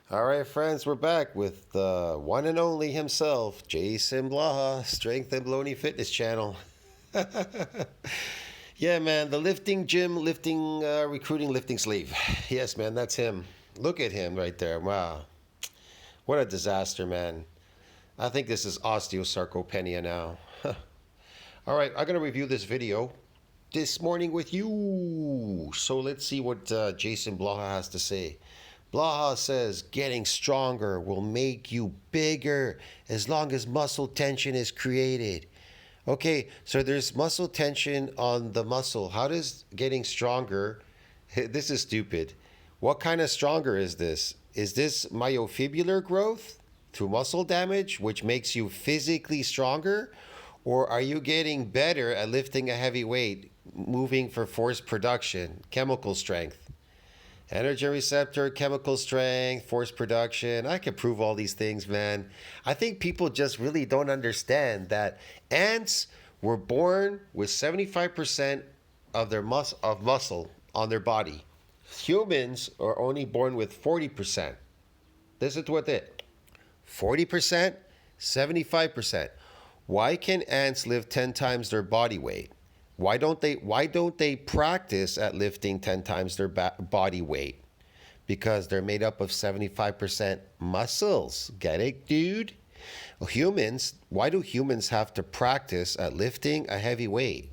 All right, friends, we're back with the one and only himself, Jason Blaha, Strength and Baloney Fitness Channel. Yeah, man, the lifting gym, lifting, recruiting, lifting sleeve. Yes, man, that's him. Look at him right there. Wow. What a disaster, man. I think this is osteosarcopenia now. All right, I'm going to review this video this morning with you. So let's see what Jason Blaha has to say. Blaha says getting stronger will make you bigger as long as muscle tension is created. Okay, so there's muscle tension on the muscle. How does getting stronger? This is stupid. What kind of stronger is this? Is this myofibrillar growth through muscle damage, which makes you physically stronger? Or are you getting better at lifting a heavy weight, moving for force production, chemical strength? Energy receptor, chemical strength, force production. I can prove all these things, man. I think people just really don't understand that ants were born with 75% of their muscle on their body. Humans are only born with 40%. Listen to what it 40%, 75%. Why can ants lift 10 times their body weight? Why don't they practice at lifting 10 times their body weight? Because they're made up of 75% muscles. Get it, dude? Why do humans have to practice at lifting a heavy weight?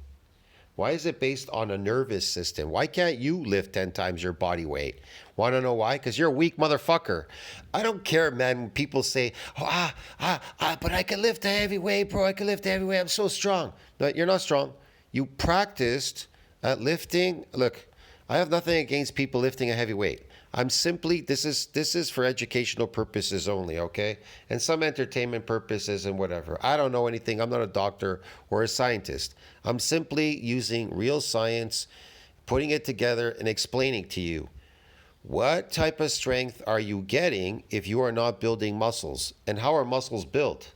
Why is it based on a nervous system? Why can't you lift 10 times your body weight? Want to know why? Because you're a weak motherfucker. I don't care, man, when people say, but I can lift a heavy weight, bro. I can lift a heavy weight. I'm so strong. But you're not strong. You practiced at lifting. Look, I have nothing against people lifting a heavy weight. I'm simply this is for educational purposes only, okay? And some entertainment purposes and whatever. I don't know anything. I'm not a doctor or a scientist. I'm simply using real science, putting it together and explaining to you what type of strength are you getting if you are not building muscles? And how are muscles built?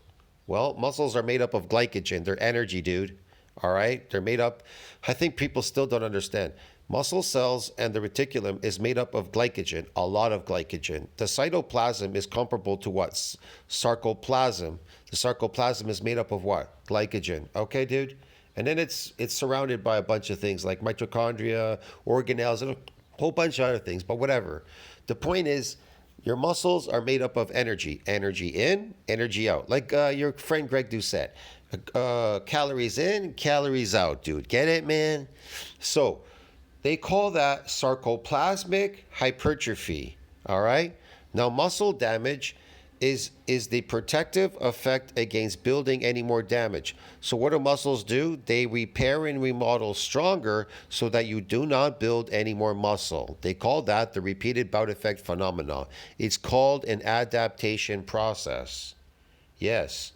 Well, muscles are made up of glycogen. They're energy, dude. All right? They're made up. I think people still don't understand. Muscle cells and the reticulum is made up of glycogen, a lot of glycogen. The cytoplasm is comparable to what? Sarcoplasm. The sarcoplasm is made up of what? Glycogen. Okay, dude? And then it's surrounded by a bunch of things like mitochondria, organelles, and a whole bunch of other things, but whatever. The point is, your muscles are made up of energy. Energy in, energy out. Like your friend Greg Doucette. Calories in, calories out, dude. Get it, man? So they call that sarcoplasmic hypertrophy. All right. Now, muscle damage is the protective effect against building any more damage. So what do muscles do? They repair and remodel stronger so that you do not build any more muscle. They call that the repeated bout effect phenomenon. It's called an adaptation process. Yes.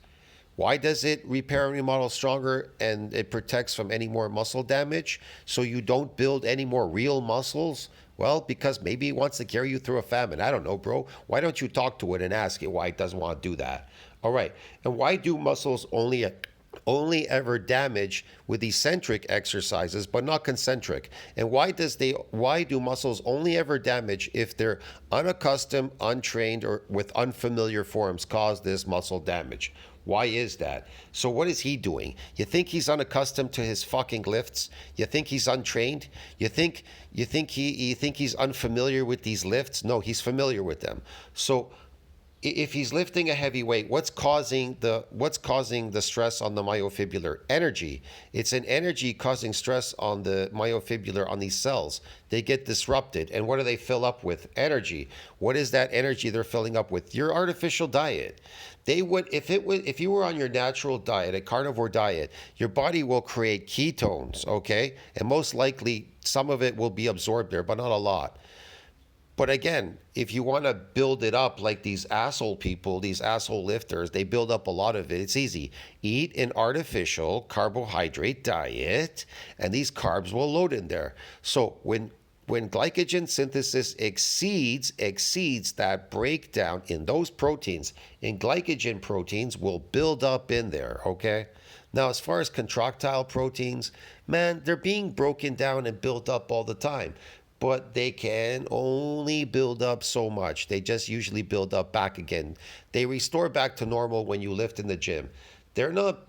Why does it repair and remodel stronger and it protects from any more muscle damage so you don't build any more real muscles? Well, because maybe it wants to carry you through a famine. I don't know, bro. Why don't you talk to it and ask it why it doesn't want to do that? All right. And why do muscles only ever damage with eccentric exercises but not concentric? And why do muscles only ever damage if they're unaccustomed, untrained, or with unfamiliar forms cause this muscle damage? Why is that? So what is he doing? You think he's unaccustomed to his fucking lifts? You think he's untrained? You think he's unfamiliar with these lifts? No, he's familiar with them. So if he's lifting a heavy weight, what's causing the stress on the myofibrillar? Energy. It's an energy causing stress on the myofibrillar, on these cells. They get disrupted, and what do they fill up with? Energy. What is that energy they're filling up with? Your artificial diet. They would, if you were on your natural diet, a carnivore diet, your body will create ketones, okay, and most likely some of it will be absorbed there, but not a lot. But again, if you want to build it up like these asshole people, these asshole lifters, they build up a lot of it. It's easy. Eat an artificial carbohydrate diet, and these carbs will load in there. So when glycogen synthesis exceeds that breakdown in those proteins, in glycogen proteins will build up in there, okay? Now, as far as contractile proteins, man, they're being broken down and built up all the time. but they can only build up so much. They just usually build up back again. They restore back to normal when you lift in the gym. They're not,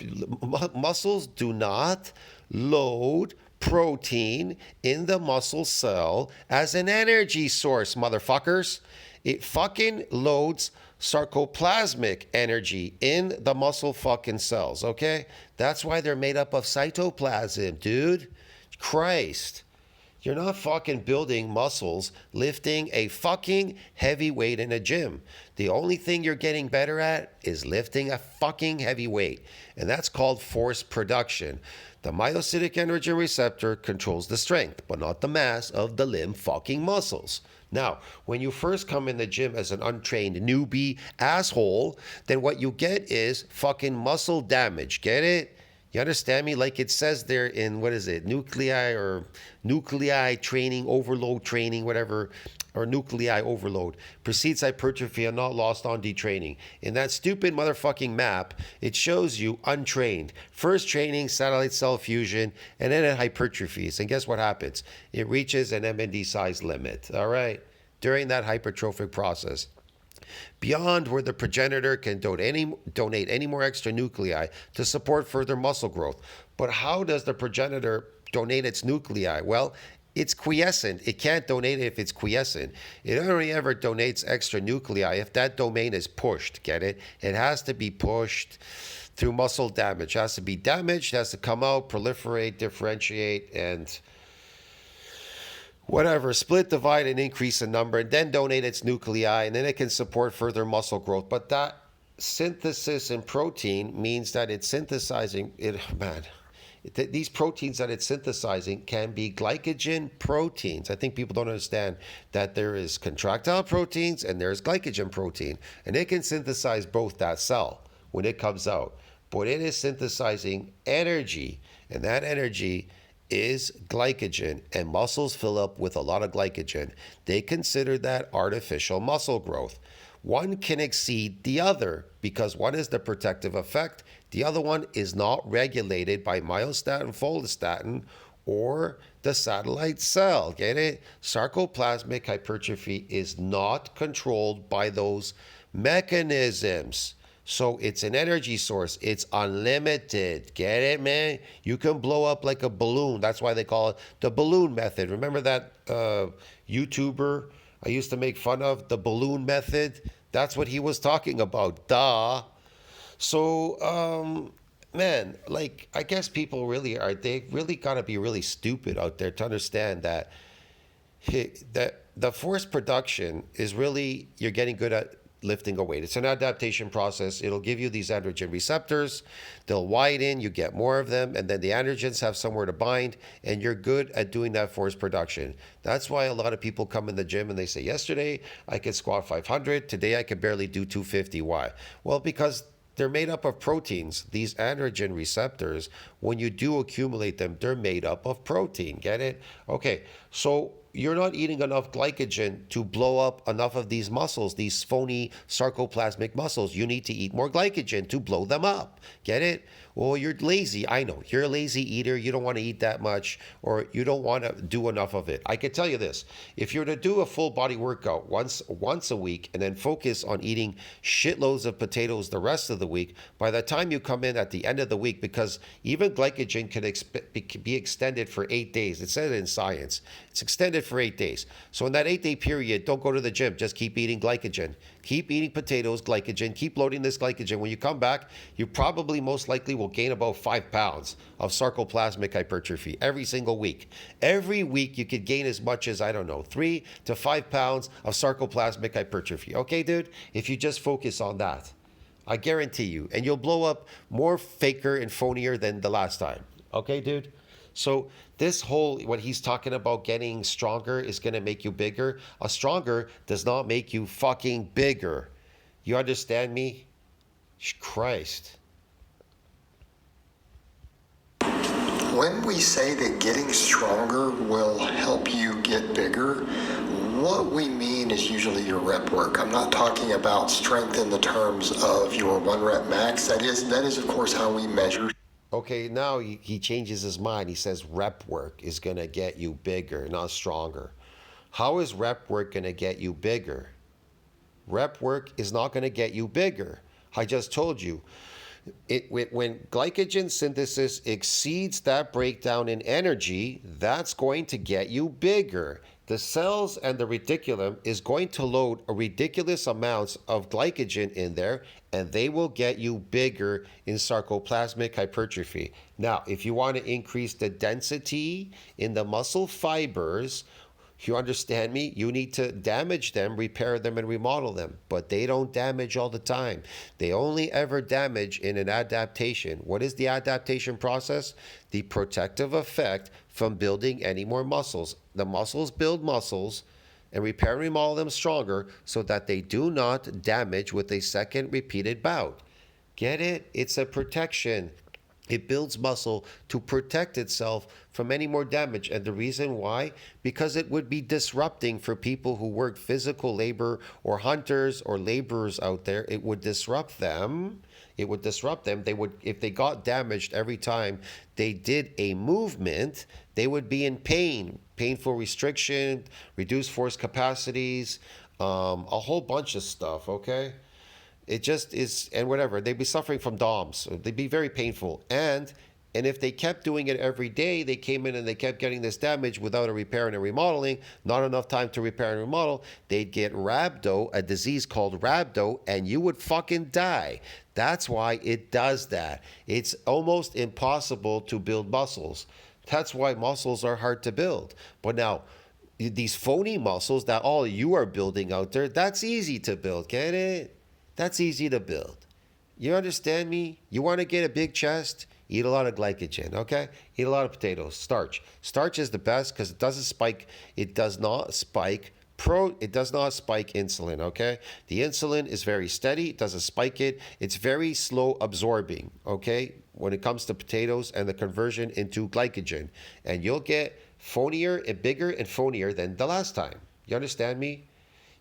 muscles do not load protein in the muscle cell as an energy source, motherfuckers. It fucking loads sarcoplasmic energy in the muscle fucking cells, okay? That's why they're made up of cytoplasm, dude. Christ. You're not fucking building muscles lifting a fucking heavy weight in a gym. The only thing you're getting better at is lifting a fucking heavy weight. And that's called force production. The myocytic androgen receptor controls the strength, but not the mass of the limb fucking muscles. Now, when you first come in the gym as an untrained newbie asshole, then what you get is fucking muscle damage. Get it? You understand me? Like it says there in, what is it, nuclei training, overload training, whatever, or nuclei overload. Precedes hypertrophy and not lost on detraining. In that stupid motherfucking map, it shows you untrained. First training, satellite cell fusion, and then it hypertrophies. And guess what happens? It reaches an MND size limit, all right, during that hypertrophic process. Beyond where the progenitor can donate any more extra nuclei to support further muscle growth. But how does the progenitor donate its nuclei? Well, it's quiescent. It can't donate it if it's quiescent. It only ever donates extra nuclei if that domain is pushed, get it? It has to be pushed through muscle damage. It has to be damaged, it has to come out, proliferate, differentiate, and whatever, split, divide, and increase in number, and then donate its nuclei, and then it can support further muscle growth. But that synthesis in protein means that it's synthesizing it, these proteins that it's synthesizing can be glycogen proteins. I think people don't understand that there is contractile proteins and there's glycogen protein, and it can synthesize both that cell when it comes out. But it is synthesizing energy, and that energy is glycogen, and muscles fill up with a lot of glycogen. They consider that artificial muscle growth. One can exceed the other because one is the protective effect. The other one is not regulated by myostatin, follistatin, or the satellite cell. Get it? Sarcoplasmic hypertrophy is not controlled by those mechanisms. So it's an energy source. It's unlimited. Get it, man? You can blow up like a balloon. That's why they call it the balloon method. Remember that YouTuber I used to make fun of, the balloon method? That's what he was talking about. Duh. So, man, like, I guess people really are, they really got to be really stupid out there to understand that the force production is really, you're getting good at lifting a weight. It's an adaptation process. It'll give you these androgen receptors. They'll widen, you get more of them, and then the androgens have somewhere to bind, and you're good at doing that force production. That's why a lot of people come in the gym and they say, yesterday I could squat 500, today I could barely do 250. Why? Well, because they're made up of proteins. These androgen receptors, when you do accumulate them, they're made up of protein. Get it? Okay, so you're not eating enough glycogen to blow up enough of these muscles, these phony sarcoplasmic muscles. You need to eat more glycogen to blow them up. Get it? Well, you're lazy. I know. You're a lazy eater. You don't want to eat that much, or you don't want to do enough of it. I can tell you this. If you're to do a full body workout once a week and then focus on eating shitloads of potatoes the rest of the week, by the time you come in at the end of the week, because even glycogen can be extended for 8 days. It said it in science. It's extended for 8 days. So in that 8-day period, don't go to the gym. Just keep eating glycogen. Keep eating potatoes, glycogen. Keep loading this glycogen. When you come back, you probably most likely will gain about 5 pounds of sarcoplasmic hypertrophy every single week. Every week you could gain as much as, 3 to 5 pounds of sarcoplasmic hypertrophy. Okay, dude? If you just focus on that, I guarantee you. And you'll blow up more faker and phonier than the last time. Okay, dude? So this whole, what he's talking about getting stronger is going to make you bigger. A stronger does not make you fucking bigger. You understand me? Christ. When we say that getting stronger will help you get bigger, what we mean is usually your rep work. I'm not talking about strength in the terms of your 1 rep max. That is of course how we measure. Okay, now he changes his mind. He says rep work is going to get you bigger, not stronger. How is rep work going to get you bigger? Rep work is not going to get you bigger. I just told you. When glycogen synthesis exceeds that breakdown in energy, that's going to get you bigger. The cells and the reticulum is going to load a ridiculous amounts of glycogen in there, and they will get you bigger in sarcoplasmic hypertrophy. Now, if you want to increase the density in the muscle fibers, you understand me? You need to damage them, repair them, and remodel them. But they don't damage all the time. They only ever damage in an adaptation. What is the adaptation process? The protective effect from building any more muscles. The muscles build muscles and repair and remodel them stronger so that they do not damage with a second repeated bout. Get it? It's a protection. It builds muscle to protect itself from any more damage. And the reason why? Because it would be disrupting for people who work physical labor or hunters or laborers out there. It would disrupt them. It would disrupt them. They would, if they got damaged every time they did a movement, they would be in pain, painful restriction, reduced force capacities, a whole bunch of stuff, okay? It just is, and whatever. They'd be suffering from DOMS. They'd be very painful. And if they kept doing it every day, they came in and they kept getting this damage without a repair and a remodeling, not enough time to repair and remodel, they'd get rhabdo, a disease called rhabdo, and you would fucking die. That's why it does that. It's almost impossible to build muscles. That's why muscles are hard to build. But now, these phony muscles that all you are building out there, that's easy to build, get it? That's easy to build. You understand me? You want to get a big chest? Eat a lot of glycogen, okay? Eat a lot of potatoes. Starch. Starch is the best because it doesn't spike. It does not spike it does not spike insulin, okay? The insulin is very steady. It doesn't spike it. It's very slow absorbing, okay? When it comes to potatoes and the conversion into glycogen. And you'll get phonier and bigger and phonier than the last time. You understand me?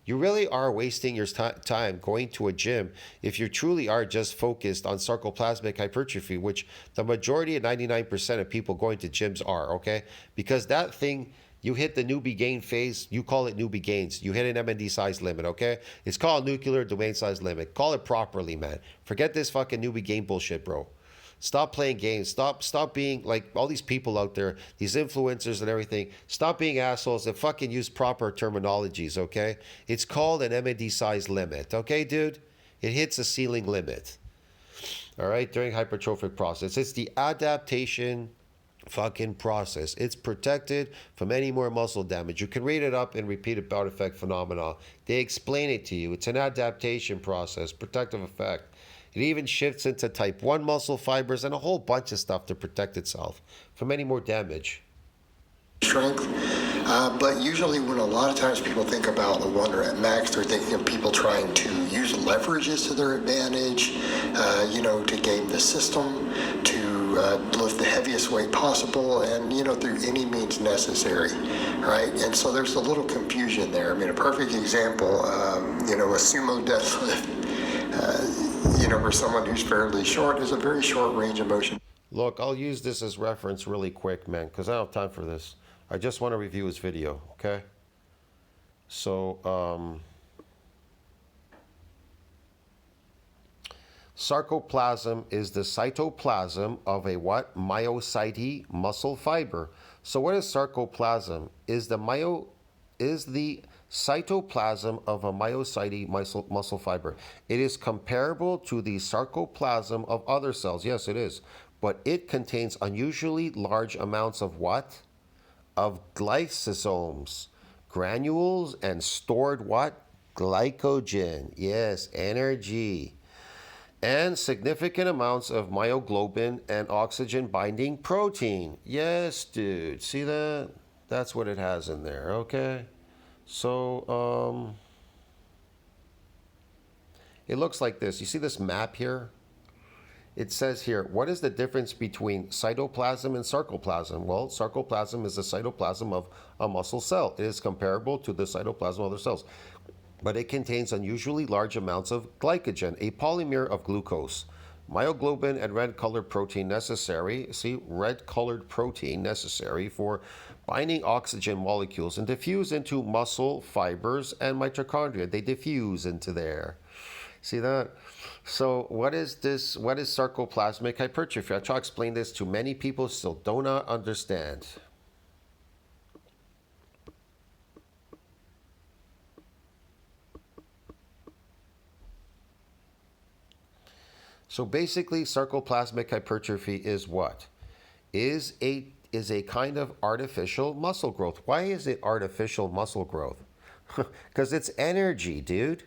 You really are wasting your time going to a gym if you truly are just focused on sarcoplasmic hypertrophy, which the majority of 99% of people going to gyms are, okay? Because that thing, you hit the newbie gain phase, you call it newbie gains. You hit an MND size limit, okay? It's called nuclear domain size limit. Call it properly, man. Forget this fucking newbie gain bullshit, bro. Stop playing games. Stop being like all these people out there, these influencers and everything. Stop being assholes and fucking use proper terminologies, okay? It's called an MND size limit, okay, dude? It hits a ceiling limit, all right, during hypertrophic process. It's the adaptation fucking process. It's protected from any more muscle damage. You can read it up in repeated bout effect phenomena. They explain it to you. It's an adaptation process, protective effect. It even shifts into type 1 muscle fibers and a whole bunch of stuff to protect itself from any more damage. Strength, but usually when a lot of times people think about the Wonder at Max, they're thinking of people trying to use leverages to their advantage, to game the system, to lift the heaviest weight possible, and, through any means necessary, right? And so there's a little confusion there. I mean, a perfect example, a sumo deadlift, for someone who's fairly short is a very short range of motion. Look, I'll use this as reference really quick, man, because I don't have time for this. I just want to review his video, okay? So, sarcoplasm is the cytoplasm of a what? Myocyte muscle fiber. So what is sarcoplasm? Is the cytoplasm of a myocyte muscle fiber. It is comparable to the sarcoplasm of other cells. Yes, it is. But it contains unusually large amounts of what? Of glycosomes, granules, and stored what? Glycogen. Yes, energy. And significant amounts of myoglobin and oxygen binding protein. Yes, dude. See that? That's what it has in there, okay? So, it looks like this. You see this map here? It says here, what is the difference between cytoplasm and sarcoplasm? Well, sarcoplasm is the cytoplasm of a muscle cell. It is comparable to the cytoplasm of other cells, but it contains unusually large amounts of glycogen, a polymer of glucose. myoglobin and red colored protein necessary. See, red colored protein necessary for binding oxygen molecules and diffuse into muscle fibers and mitochondria. They diffuse into there. See that? So what is this? What is sarcoplasmic hypertrophy? I try to explain this to many people, still do not understand. So basically, sarcoplasmic hypertrophy is what? Is a kind of artificial muscle growth. Why is it artificial muscle growth? Because it's energy, dude.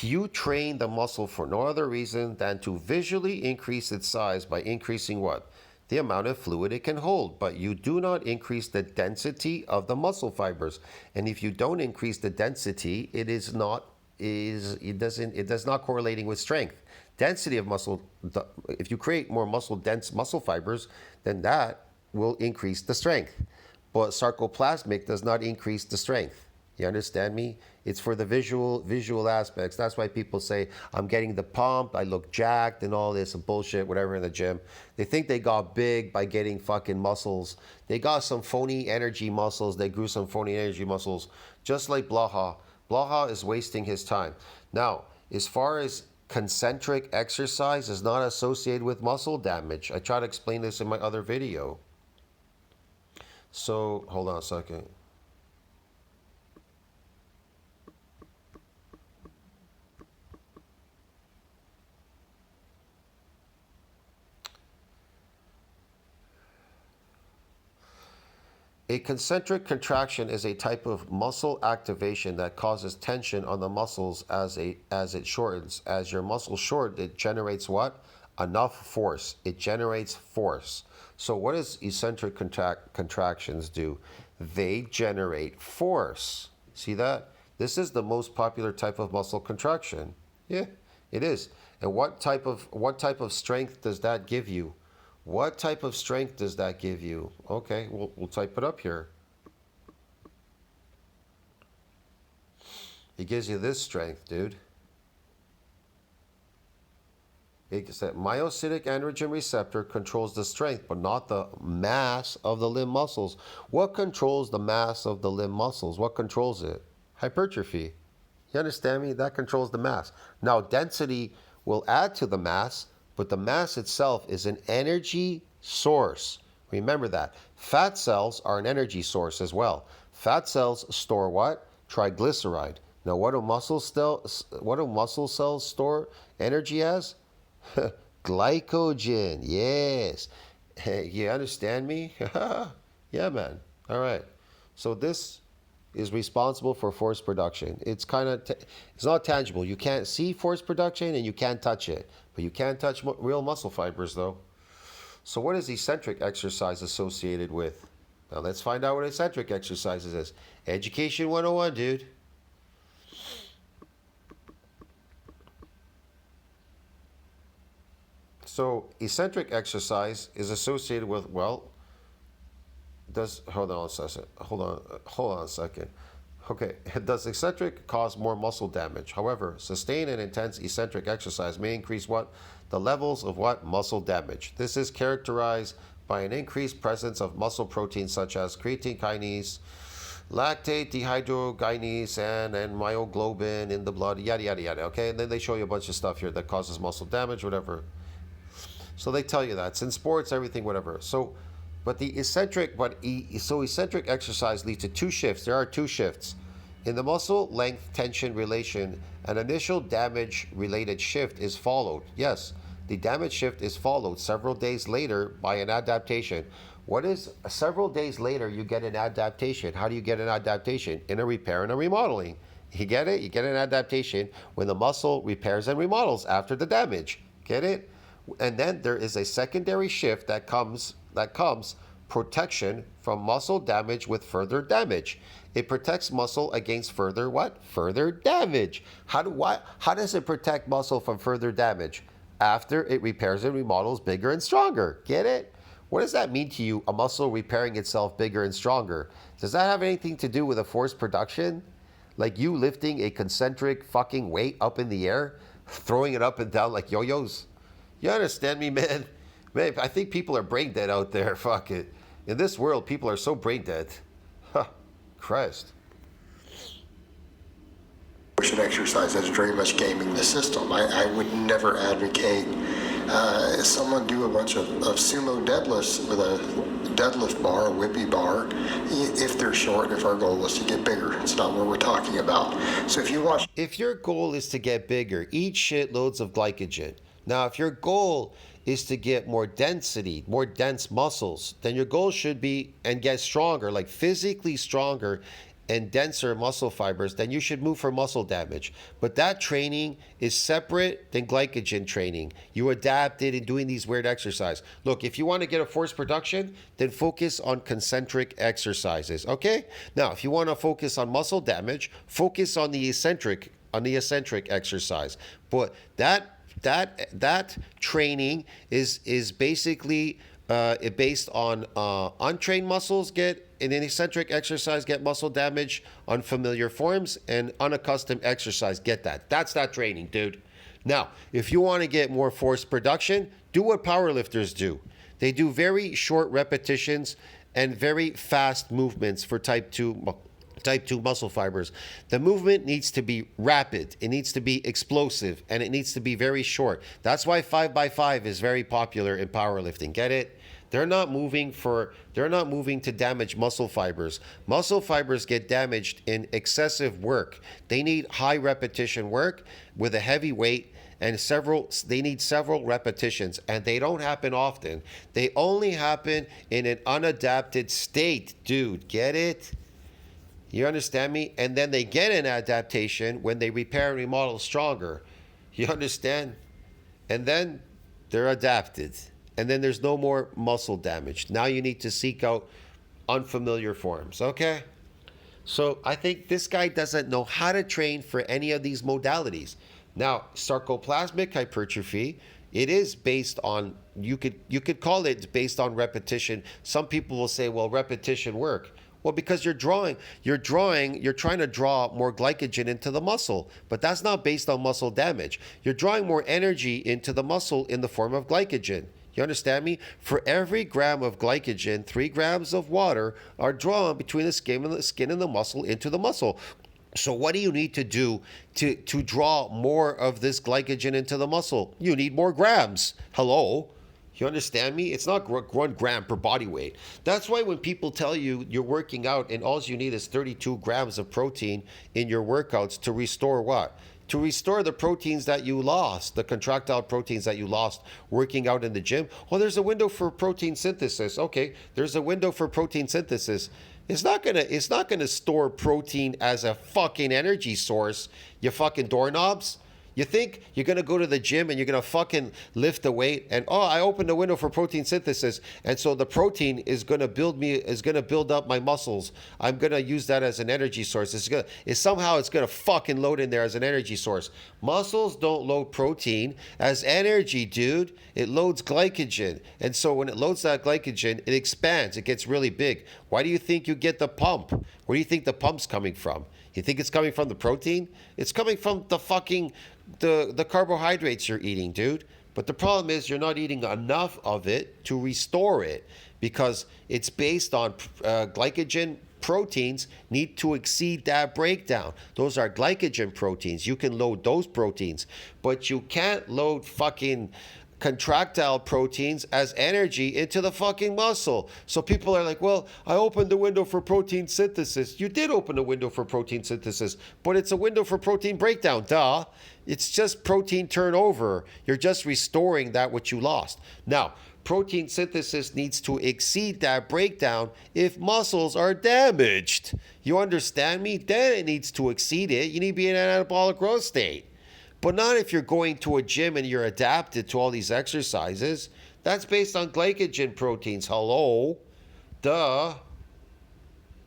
You train the muscle for no other reason than to visually increase its size by increasing what? The amount of fluid it can hold. But you do not increase the density of the muscle fibers. And if you don't increase the density, it does not correlating with strength. Density of muscle, if you create more dense muscle fibers, then that will increase the strength. But sarcoplasmic does not increase the strength. You understand me? It's for the visual aspects. That's why people say, I'm getting the pump, I look jacked and all this bullshit, whatever in the gym. They think they got big by getting fucking muscles. They got some phony energy muscles. They grew some phony energy muscles, just like Blaha. Blaha is wasting his time. Now, as far as concentric exercise is not associated with muscle damage. I try to explain this in my other video. So, hold on a second. A concentric contraction is a type of muscle activation that causes tension on the muscles as it shortens. As your muscle shortens, it generates what? Enough force. It generates force. So what does eccentric contractions do? They generate force. See that? This is the most popular type of muscle contraction. Yeah, it is. And what type of strength does that give you? What type of strength does that give you? Okay, we'll type it up here. It gives you this strength, dude. It's that myocytic androgen receptor controls the strength, but not the mass of the limb muscles. What controls the mass of the limb muscles? What controls it? Hypertrophy. You understand me? That controls the mass. Now, density will add to the mass, but the mass itself is an energy source. Remember that. Fat cells are an energy source as well. Fat cells store what? Triglyceride. Now, what do muscle cells store energy as? Glycogen. Yes. You understand me? Yeah, man. All right. So this is responsible for force production. It's not tangible. You can't see force production and you can't touch it. But you can touch real muscle fibers, though. So what is eccentric exercise associated with? Now let's find out what eccentric exercises is. Education 101, dude. So eccentric exercise is associated with, hold on a second. Okay, does eccentric cause more muscle damage? However, sustained and intense eccentric exercise may increase what? The levels of what? Muscle damage. This is characterized by an increased presence of muscle proteins such as creatine kinase, lactate dehydrogenase, and myoglobin in the blood, yada, yada, yada. Okay, and then they show you a bunch of stuff here that causes muscle damage, whatever. So they tell you that. It's in sports, everything, whatever. So eccentric exercise leads to two shifts. There are two shifts. In the muscle length tension relation, an initial damage related shift is followed. Yes, the damage shift is followed several days later by an adaptation. What is several days later you get an adaptation? How do you get an adaptation? In a repair and a remodeling. You get it? You get an adaptation when the muscle repairs and remodels after the damage. Get it? And then there is a secondary shift that comes protection from muscle damage with further damage. It protects muscle against further what? Further damage. How does it protect muscle from further damage? After it repairs and remodels bigger and stronger. Get it? What does that mean to you, a muscle repairing itself bigger and stronger? Does that have anything to do with a force production? Like you lifting a concentric fucking weight up in the air, throwing it up and down like yo-yos? You understand me, man? Man, I think people are brain dead out there. Fuck it. In this world, people are so brain dead. Huh. Christ. Motion exercise. That's very much gaming the system. I would never advocate someone do a bunch of sumo deadlifts with a deadlift bar, a whippy bar, if they're short, if our goal is to get bigger. It's not what we're talking about. So if you watch... If your goal is to get bigger, eat shitloads of glycogen. Now, if your goal is to get more density, more dense muscles, then your goal should be, and get stronger, like physically stronger and denser muscle fibers, then you should move for muscle damage. But that training is separate than glycogen training. You adapt it in doing these weird exercises. Look, if you want to get a force production, then focus on concentric exercises, okay? Now, if you want to focus on muscle damage, focus on the eccentric exercise. But that training is basically based on untrained muscles get in an eccentric exercise get muscle damage, unfamiliar forms, and unaccustomed exercise get that. That's that training, dude. Now, if you want to get more force production, do what powerlifters do. They do very short repetitions and very fast movements for type 2 muscle fibers. The movement needs to be rapid, it needs to be explosive, and it needs to be very short. That's why 5x5 is very popular in powerlifting. Get it? They're not moving to damage muscle fibers. Muscle fibers get damaged in excessive work. They need high repetition work with a heavy weight, and they need several repetitions, and they don't happen often. They only happen in an unadapted state, dude. Get it? You understand me? And then they get an adaptation when they repair and remodel stronger. You understand? And then they're adapted. And then there's no more muscle damage. Now you need to seek out unfamiliar forms, okay? So I think this guy doesn't know how to train for any of these modalities. Now, sarcoplasmic hypertrophy, it is based on, you could call it based on repetition. Some people will say, well, repetition work. Well, because you're trying to draw more glycogen into the muscle, but that's not based on muscle damage. You're drawing more energy into the muscle in the form of glycogen. You understand me? For every gram of glycogen, 3 grams of water are drawn between the skin and the muscle into the muscle. So what do you need to do to draw more of this glycogen into the muscle? You need more grams. Hello? You understand me? It's not 1 gram per body weight. That's why when people tell you you're working out and all you need is 32 grams of protein in your workouts to restore what? To restore the proteins that you lost, the contractile proteins that you lost working out in the gym. Well, there's a window for protein synthesis. Okay, there's a window for protein synthesis. It's not gonna store protein as a fucking energy source, you fucking doorknobs. You think you're going to go to the gym and you're going to fucking lift the weight and, oh, I opened a window for protein synthesis, and so the protein is going to build up my muscles. I'm going to use that as an energy source. Somehow it's going to fucking load in there as an energy source. Muscles don't load protein as energy, dude. It loads glycogen. And so when it loads that glycogen, it expands. It gets really big. Why do you think you get the pump? Where do you think the pump's coming from? You think it's coming from the protein? It's coming from the fucking the carbohydrates you're eating, dude. But the problem is you're not eating enough of it to restore it, because it's based on glycogen. Proteins need to exceed that breakdown. Those are glycogen proteins. You can load those proteins, but you can't load fucking contractile proteins as energy into the fucking muscle. So people are like, well, I opened the window for protein synthesis. You did open a window for protein synthesis, but it's a window for protein breakdown. Duh. It's just protein turnover. You're just restoring that which you lost. Now, protein synthesis needs to exceed that breakdown if muscles are damaged. You understand me? Then it needs to exceed it. You need to be in an anabolic growth state. But not if you're going to a gym and you're adapted to all these exercises. That's based on glycogen proteins. Hello? Duh.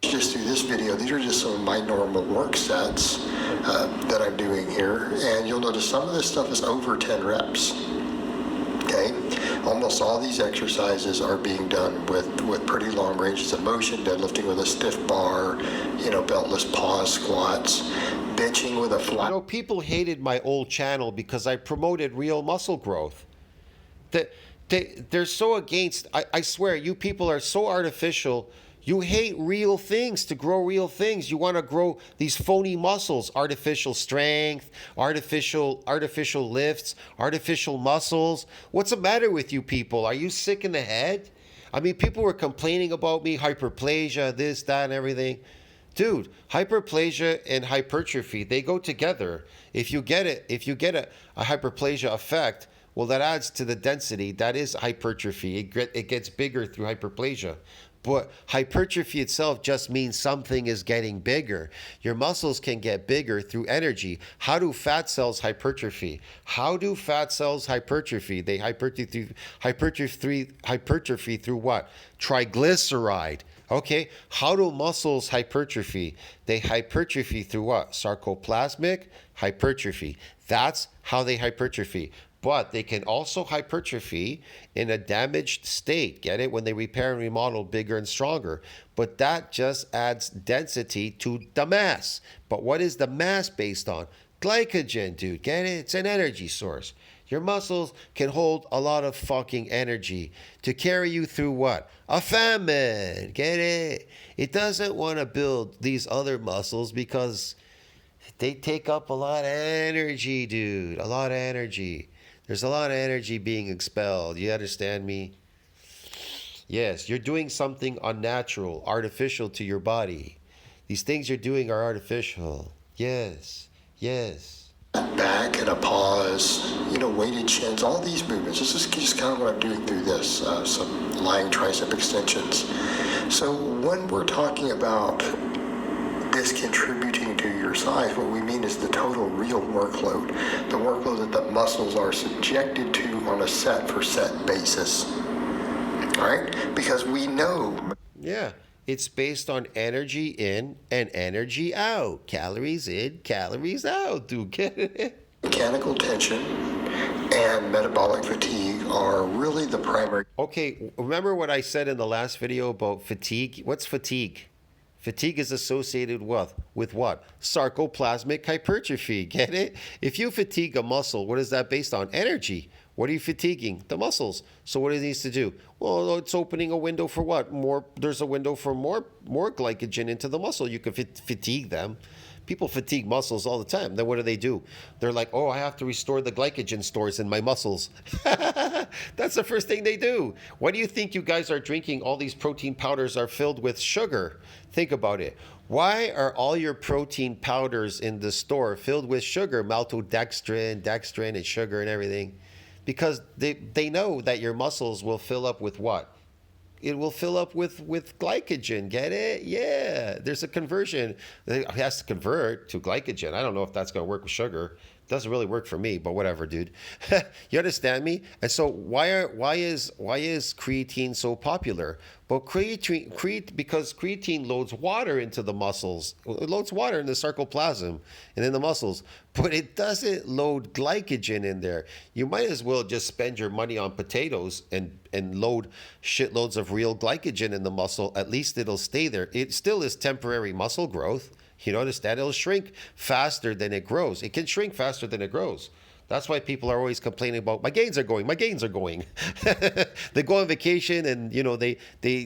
Just through this video, these are just some of my normal work sets that I'm doing here. And you'll notice some of this stuff is over 10 reps. Okay? Almost all these exercises are being done with pretty long ranges of motion, deadlifting with a stiff bar, beltless pause squats, benching with a flat. People hated my old channel because I promoted real muscle growth. They're so against. I swear, you people are so artificial. You hate real things to grow real things. You want to grow these phony muscles, artificial strength, artificial lifts, artificial muscles. What's the matter with you people? Are you sick in the head? I mean, people were complaining about me, hyperplasia, this, that, and everything. Dude, hyperplasia and hypertrophy, they go together. If you get a hyperplasia effect, well, that adds to the density. That is hypertrophy. It gets bigger through hyperplasia. But hypertrophy itself just means something is getting bigger. Your muscles can get bigger through energy. How do fat cells hypertrophy? How do fat cells hypertrophy? They hypertrophy through what? Triglyceride. Okay. How do muscles hypertrophy? They hypertrophy through what? Sarcoplasmic hypertrophy. That's how they hypertrophy. But they can also hypertrophy in a damaged state. Get it? When they repair and remodel bigger and stronger. But that just adds density to the mass. But what is the mass based on? Glycogen, dude. Get it? It's an energy source. Your muscles can hold a lot of fucking energy to carry you through what? A famine. Get it? It doesn't want to build these other muscles because they take up a lot of energy, dude. A lot of energy. There's a lot of energy being expelled. You understand me? Yes, you're doing something unnatural, artificial to your body. These things you're doing are artificial. Yes, yes. Back and a pause, weighted shins, all these movements. This is just kind of what I'm doing through this, some lying tricep extensions. So when we're talking about this contributing to your size, what we mean is the total real workload, the workload that the muscles are subjected to on a set-for-set basis. All right? Because we know. Yeah, it's based on energy in and energy out. Calories in, calories out, dude. Get it? Mechanical tension and metabolic fatigue are really the primary. Okay, remember what I said in the last video about fatigue? What's fatigue? Fatigue is associated with what? Sarcoplasmic hypertrophy. Get it? If you fatigue a muscle, what is that based on? Energy. What are you fatiguing? The muscles. So what it needs to do? Well, it's opening a window for what? There's a window for more glycogen into the muscle. You can fatigue them. People fatigue muscles all the time. Then what do? They're like, oh, I have to restore the glycogen stores in my muscles. That's the first thing they do. Why do you think you guys are drinking all these protein powders are filled with sugar? Think about it. Why are all your protein powders in the store filled with sugar, maltodextrin, dextrin, and sugar and everything? Because they know that your muscles will fill up with what? It will fill up with glycogen. Get it? Yeah. There's a conversion. It has to convert to glycogen. I don't know if that's going to work with sugar. It doesn't really work for me, but whatever, dude. You understand me? And so why is creatine so popular? Well, because creatine loads water into the muscles. It loads water in the sarcoplasm and in the muscles, but it doesn't load glycogen in there. You might as well just spend your money on potatoes and load shitloads of real glycogen in the muscle. At least it'll stay there. It still is temporary muscle growth. You understand? It'll shrink faster than it grows. It can shrink faster than it grows. That's why people are always complaining about my gains are going. They go on vacation and they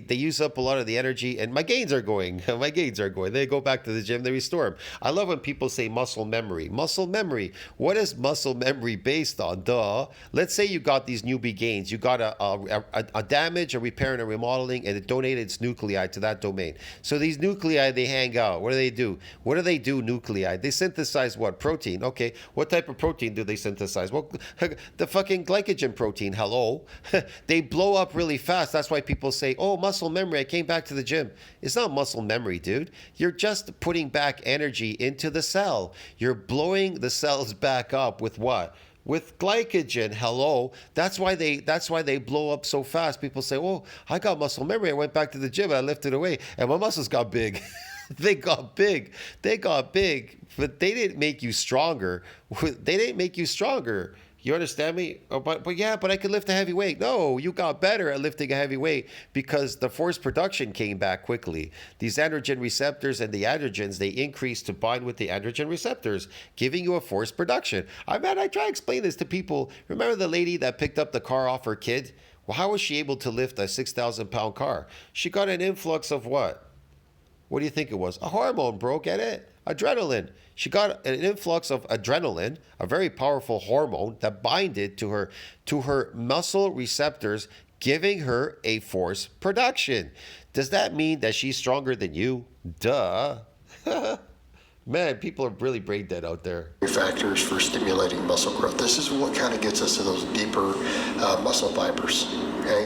use up a lot of the energy and my gains are going. They go back to the gym, they restore them. I love when people say muscle memory. Muscle memory. What is muscle memory based on? Duh. Let's say you got these newbie gains. You got a damage, a repair and a remodeling, and it donated its nuclei to that domain. So these nuclei, they hang out. What do? What do nuclei? They synthesize what? Protein. Okay. What type of protein do they synthesize? Well, the fucking glycogen protein, hello. They blow up really fast. That's why people say, oh, muscle memory, I came back to the gym. It's not muscle memory, dude. You're just putting back energy into the cell. You're blowing the cells back up with what? With glycogen, hello. That's why they blow up so fast. People say, oh, I got muscle memory. I went back to the gym, I lifted away, and my muscles got big. They got big, but they didn't make you stronger. You understand me? Oh, but yeah, but I could lift a heavy weight. No, you got better at lifting a heavy weight because the force production came back quickly. These androgen receptors and the androgens, they increase to bind with the androgen receptors, giving you a force production. I try to explain this to people. Remember the lady that picked up the car off her kid? Well, how was she able to lift a 6,000-pound car? She got an influx of what? What do you think it was? A hormone, bro. Get it? Adrenaline. She got an influx of adrenaline, a very powerful hormone that binded to her muscle receptors, giving her a force production. Does that mean that she's stronger than you? Duh. Man, people are really brain dead out there. Factors for stimulating muscle growth. This is what kind of gets us to those deeper muscle fibers. Okay.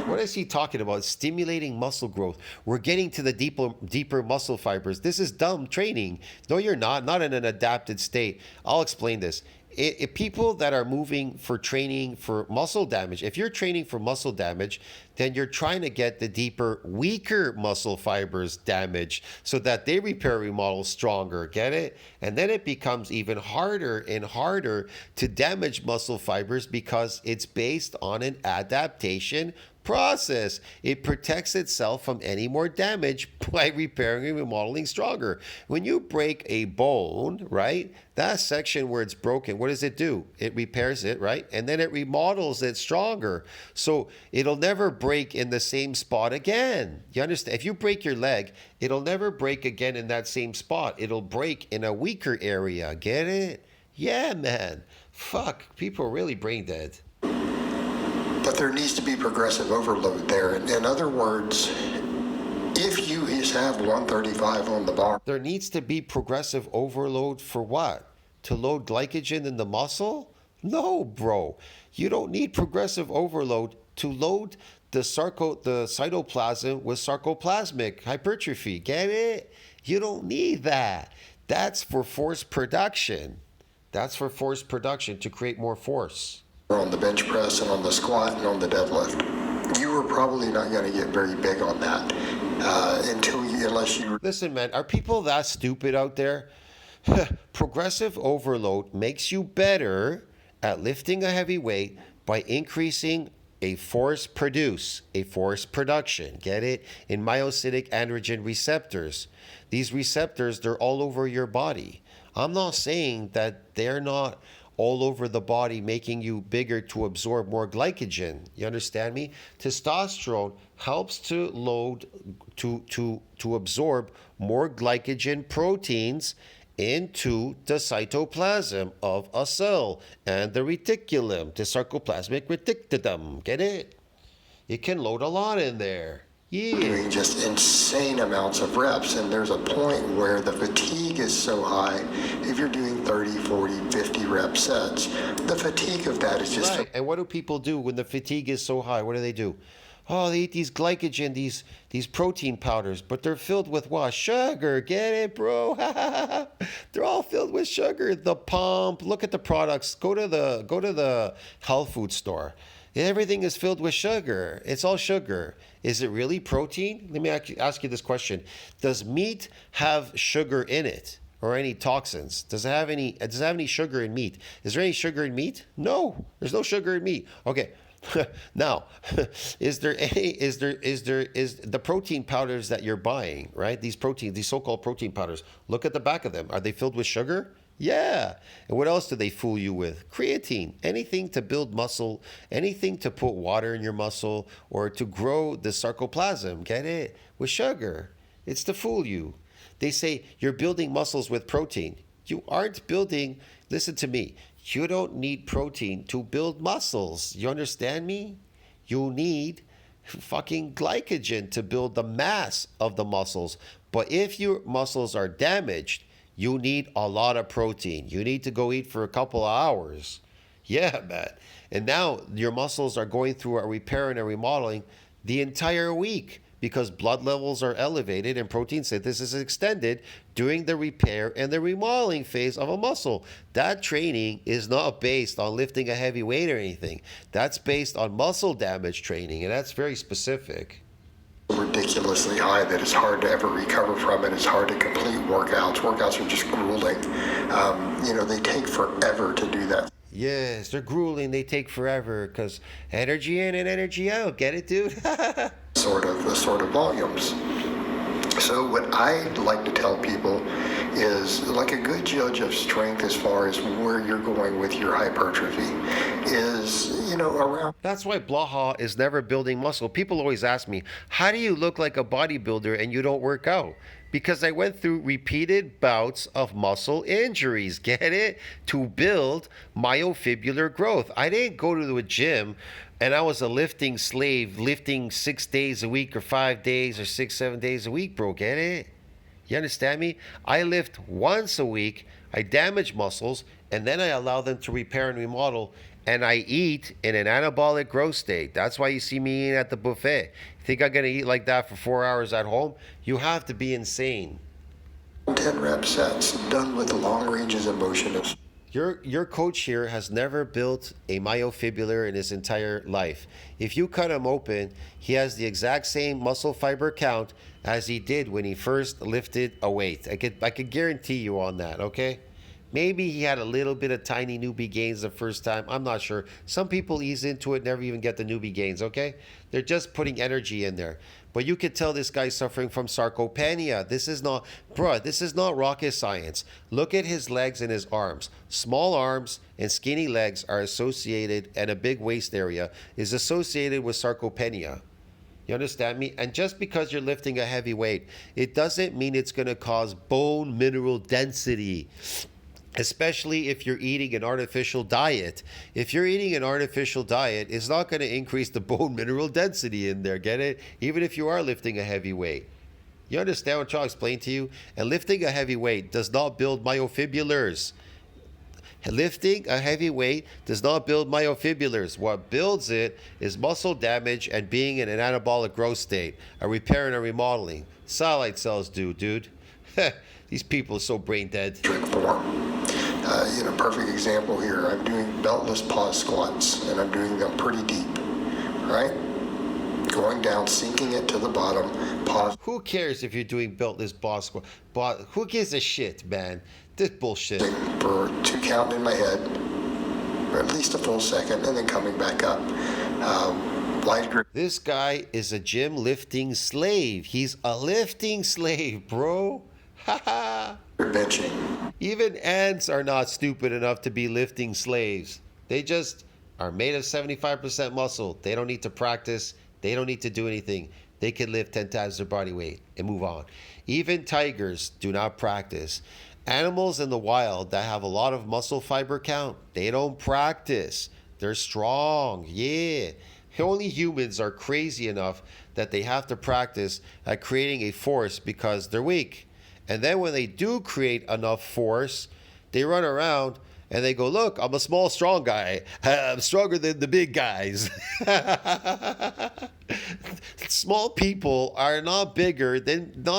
What is he talking about? Stimulating muscle growth. We're getting to the deeper muscle fibers. This is dumb training. No, you're not. Not in an adapted state. I'll explain this. If people that are moving for training for muscle damage, if you're training for muscle damage, then you're trying to get the deeper, weaker muscle fibers damaged so that they repair, remodel stronger. Get it? And then it becomes even harder and harder to damage muscle fibers because it's based on an adaptation process. It protects itself from any more damage by repairing and remodeling stronger. When you break a bone, right, that section where it's broken, what does it do? It repairs it, right? And then it remodels it stronger. So it'll never break in the same spot again. You understand? If you break your leg, it'll never break again in that same spot. It'll break in a weaker area. Get it? Yeah, man. Fuck. People are really brain dead. But there needs to be progressive overload there. In other words, if you just have 135 on the bar. There needs to be progressive overload for what? To load glycogen in the muscle? No, bro. You don't need progressive overload to load the cytoplasm with sarcoplasmic hypertrophy. Get it? You don't need that. That's for force production. That's for force production to create more force. On the bench press and on the squat and on the deadlift. You are probably not going to get very big on that unless you... Listen, man, are people that stupid out there? Progressive overload makes you better at lifting a heavy weight by increasing a force production. Get it? In myocytic androgen receptors. These receptors, they're all over your body. I'm not saying that they're not all over the body, making you bigger to absorb more glycogen. You understand me? Testosterone helps to load, to absorb more glycogen proteins into the cytoplasm of a cell and the reticulum, the sarcoplasmic reticulum. Get it? It can load a lot in there. Yeah. Doing just insane amounts of reps, and there's a point where the fatigue is so high. If you're doing 30, 40, 50 rep sets, the fatigue of that is just... Right. And what do people do when the fatigue is so high? What do? Oh, they eat these glycogen, these protein powders, but they're filled with what? Sugar. Get it, bro? They're all filled with sugar. The pump. Look at the products. Go to the health food store. Everything is filled with sugar. It's all sugar. Is it really protein? Let me ask you this question. Does meat have sugar in it or any toxins? Does it have any sugar in meat? Is there any sugar in meat? No, there's no sugar in meat. Okay. Now, is the protein powders that you're buying, right? These so-called protein powders, look at the back of them. Are they filled with sugar? Yeah. And what else do they fool you with? Creatine. Anything to build muscle, anything to put water in your muscle or to grow the sarcoplasm. Get it? With sugar. It's to fool you. They say you're building muscles with protein. You aren't building, listen to me, you don't need protein to build muscles. You understand me? You need fucking glycogen to build the mass of the muscles. But if your muscles are damaged, you need a lot of protein. You need to go eat for a couple of hours. Yeah, man. And now your muscles are going through a repair and a remodeling the entire week because blood levels are elevated and protein synthesis is extended during the repair and the remodeling phase of a muscle. That training is not based on lifting a heavy weight or anything. That's based on muscle damage training, and that's very specific. Ridiculously high that it's hard to ever recover from it. It's hard to complete workouts. Workouts are just grueling. They take forever to do that. Yes, they're grueling. They take forever because energy in and energy out. Get it, dude? sort of volumes. So what I like to tell people is, like, a good judge of strength as far as where you're going with your hypertrophy is, around. That's why Blaha is never building muscle. People always ask me, how do you look like a bodybuilder and you don't work out? Because I went through repeated bouts of muscle injuries, get it? To build myofibrillar growth. I didn't go to the gym and I was a lifting slave, lifting 6 days a week or 5 days or 6, 7 days a week, bro, get it? You understand me? I lift once a week, I damage muscles, and then I allow them to repair and remodel, and I eat in an anabolic growth state. That's why you see me eating at the buffet. You think I'm gonna eat like that for 4 hours at home? You have to be insane. 10 rep sets done with long ranges of motion. Your coach here has never built a myofibrillar in his entire life. If you cut him open, he has the exact same muscle fiber count as he did when he first lifted a weight. I could guarantee you on that, okay? Maybe he had a little bit of tiny newbie gains the first time. I'm not sure. Some people ease into it, never even get the newbie gains, okay? They're just putting energy in there. But you could tell this guy's suffering from sarcopenia. This is not rocket science. Look at his legs and his arms. Small arms and skinny legs are associated, and a big waist area is associated with sarcopenia. You understand me? And just because you're lifting a heavy weight, it doesn't mean it's going to cause bone mineral density. Especially if you're eating an artificial diet. If you're eating an artificial diet, it's not going to increase the bone mineral density in there, get it? Even if you are lifting a heavy weight. You understand what I'm trying to explain to you? And lifting a heavy weight does not build myofibrillars. Lifting a heavy weight does not build myofibrillars. What builds it is muscle damage and being in an anabolic growth state, a repair and a remodeling. Satellite cells do, dude. These people are so brain dead. Form. Perfect example here. I'm doing beltless pause squats, and I'm doing them pretty deep, right? Going down, sinking it to the bottom, pause. Who cares if you're doing beltless pause squat? But who gives a shit, man? This bullshit. For 2 count in my head, or at least a full second, and then coming back up. Light grip. This guy is a gym lifting slave. He's a lifting slave, bro. Ha benching. Even ants are not stupid enough to be lifting slaves. They just are made of 75% muscle. They don't need to practice. They don't need to do anything. They can lift 10 times their body weight and move on. Even tigers do not practice. Animals in the wild that have a lot of muscle fiber count, they don't practice. They're strong. Yeah. Only humans are crazy enough that they have to practice at creating a force because they're weak. And then when they do create enough force, they run around and they go, look, I'm a small, strong guy. I'm stronger than the big guys. Small people are not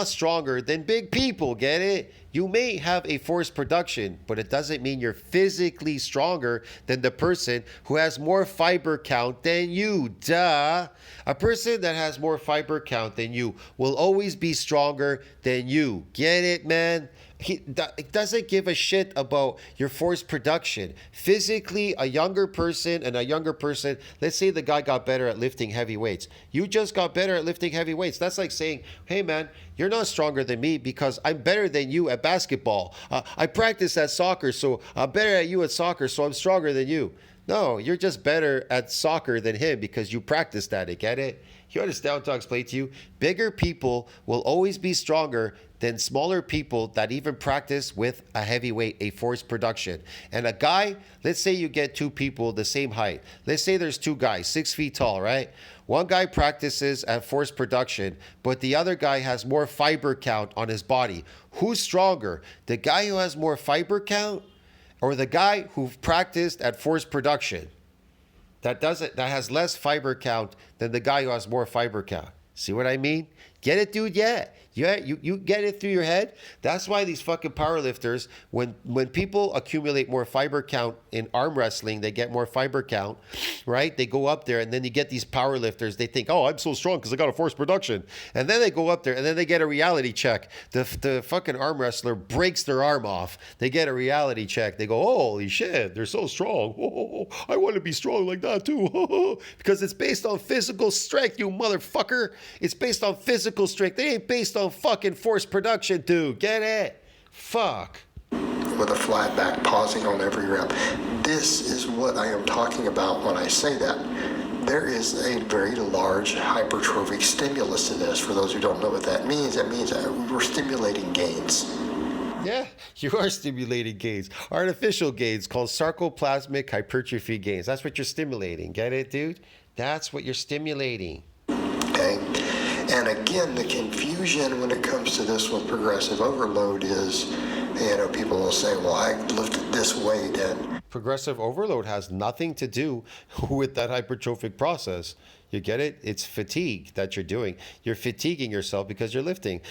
stronger than big people, get it? You may have a force production, but it doesn't mean you're physically stronger than the person who has more fiber count than you. Duh. A person that has more fiber count than you will always be stronger than you. Get it, man? It doesn't give a shit about your force production. Physically, a younger person, let's say the guy got better at lifting heavy weights. You just got better at lifting heavy weights. That's like saying, hey man, you're not stronger than me because I'm better than you at basketball. I practice at soccer, so I'm better at you at soccer, so I'm stronger than you. No, you're just better at soccer than him because you practiced at it, get it? You understand what I'm trying to explain to you? Bigger people will always be stronger than smaller people that even practice with a heavyweight, a force production. And a guy, let's say you get 2 people the same height. Let's say there's 2 guys, 6 feet tall, right? One guy practices at force production, but the other guy has more fiber count on his body. Who's stronger? The guy who has more fiber count or the guy who practiced at force production? That has less fiber count than the guy who has more fiber count. See what I mean? Get it, dude? Yeah. Yeah, you get it through your head. That's why these fucking powerlifters, when people accumulate more fiber count in arm wrestling, they get more fiber count, right? They go up there, and then you get these powerlifters. They think, oh, I'm so strong because I got a forced production. And then they go up there, and then they get a reality check. The fucking arm wrestler breaks their arm off. They get a reality check. They go, holy shit, they're so strong. Oh, I want to be strong like that too. Because it's based on physical strength, you motherfucker. It's based on physical strength. They ain't based on fucking forced production, dude. Get it? Fuck. With a flat back, pausing on every rep. This is what I am talking about when I say that. There is a very large hypertrophic stimulus to this. For those who don't know what that means we're stimulating gains. Yeah, you are stimulating gains. Artificial gains called sarcoplasmic hypertrophy gains. That's what you're stimulating. Get it, dude? That's what you're stimulating. Okay. And again, the confusion when it comes to this with progressive overload is, people will say, well, I lifted this weight and Progressive overload has nothing to do with that hypertrophic process. You get it? It's fatigue that you're doing. You're fatiguing yourself because you're lifting.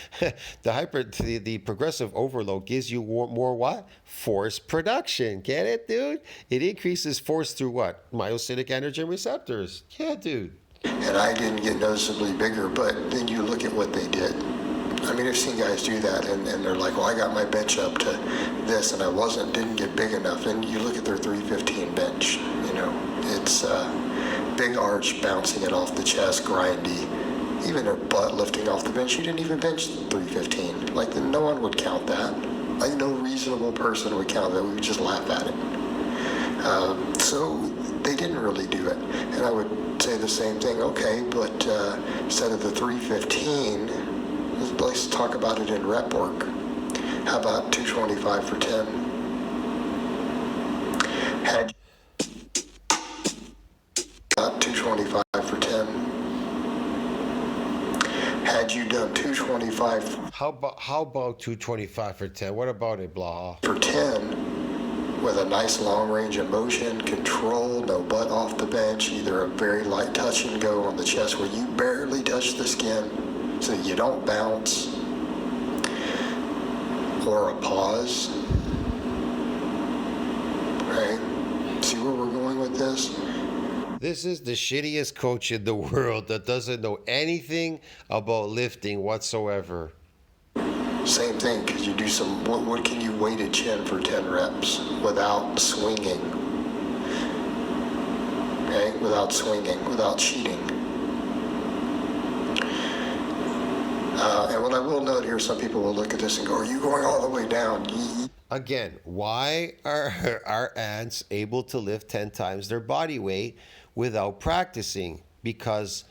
The progressive overload gives you more what? Force production. Get it, dude? It increases force through what? Myocytic androgen receptors. Yeah, dude. And I didn't get noticeably bigger, but then you look at what they did. I mean, I've seen guys do that, and they're like, well, I got my bench up to this, and didn't get big enough. And you look at their 315 bench, it's big arch, bouncing it off the chest, grindy. Even their butt lifting off the bench, you didn't even bench 315. Like, no one would count that. Like, no reasonable person would count that. We would just laugh at it. So they didn't really do it. And I would say the same thing, okay, but instead of the 315, let's talk about it in rep work. How about 225 for 10? Had 225 for 10. Had you done 225 How about 225 for 10? What about it, Blaha? for 10 with a nice long range of motion, control, no butt off the bench, either a very light touch and go on the chest where you barely touch the skin so you don't bounce, or a pause, right? See where we're going with this? This is the shittiest coach in the world that doesn't know anything about lifting whatsoever. Same thing, because you do what can you weight a chin for 10 reps without swinging? Okay, without swinging, without cheating. And what I will note here, some people will look at this and go, are you going all the way down? Again, why are our ants able to lift 10 times their body weight without practicing? Because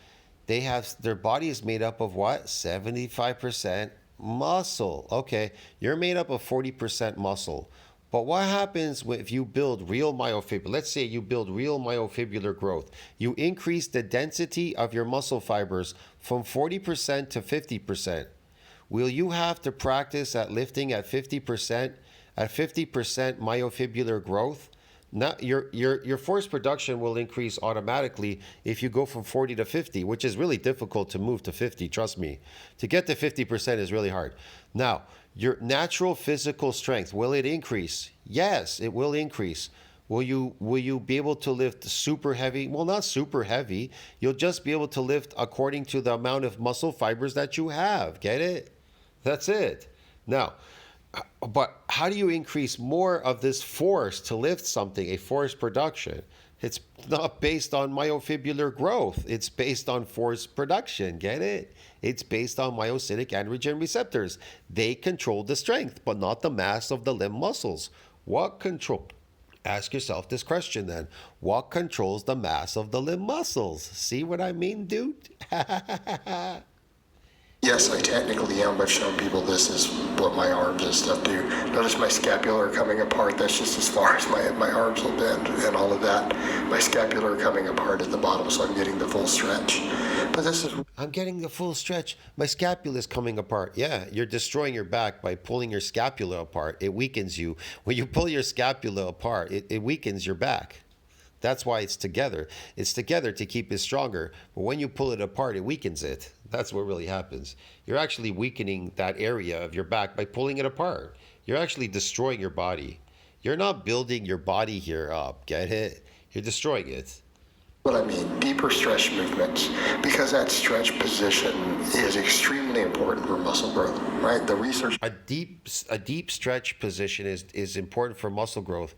their body is made up of what? 75% muscle. Okay, you're made up of 40% muscle. But what happens if you build real myofibrillar? Let's say you build real myofibrillar growth. You increase the density of your muscle fibers from 40% to 50%. Will you have to practice at lifting at 50%, at 50% myofibrillar growth? Not your force production will increase automatically if you go from 40 to 50, which is really difficult to move to 50, trust me. To get to 50% is really hard. Now, your natural physical strength, will it increase? Yes, it will increase. Will you be able to lift super heavy? Well, not super heavy. You'll just be able to lift according to the amount of muscle fibers that you have. Get it? That's it. Now, but how do you increase more of this force to lift something, a force production? It's not based on myofibrillar growth. It's based on force production. Get it? It's based on myocytic androgen receptors. They control the strength, but not the mass of the limb muscles. What control? Ask yourself this question then. What controls the mass of the limb muscles? See what I mean, dude? Yes, I technically am. I've shown people this is what my arms and stuff do. Notice my scapula coming apart. That's just as far as my arms will bend and all of that. My scapula coming apart at the bottom, so I'm getting the full stretch. But this is... I'm getting the full stretch. My scapula is coming apart. Yeah, you're destroying your back by pulling your scapula apart. It weakens you. When you pull your scapula apart, it weakens your back. That's why it's together. It's together to keep it stronger. But when you pull it apart, it weakens it. That's what really happens. You're actually weakening that area of your back by pulling it apart. You're actually destroying your body. You're not building your body here up. Get it? You're destroying it. What I mean, deeper stretch movements, because that stretch position is extremely important for muscle growth, right? The research. A deep stretch position is important for muscle growth.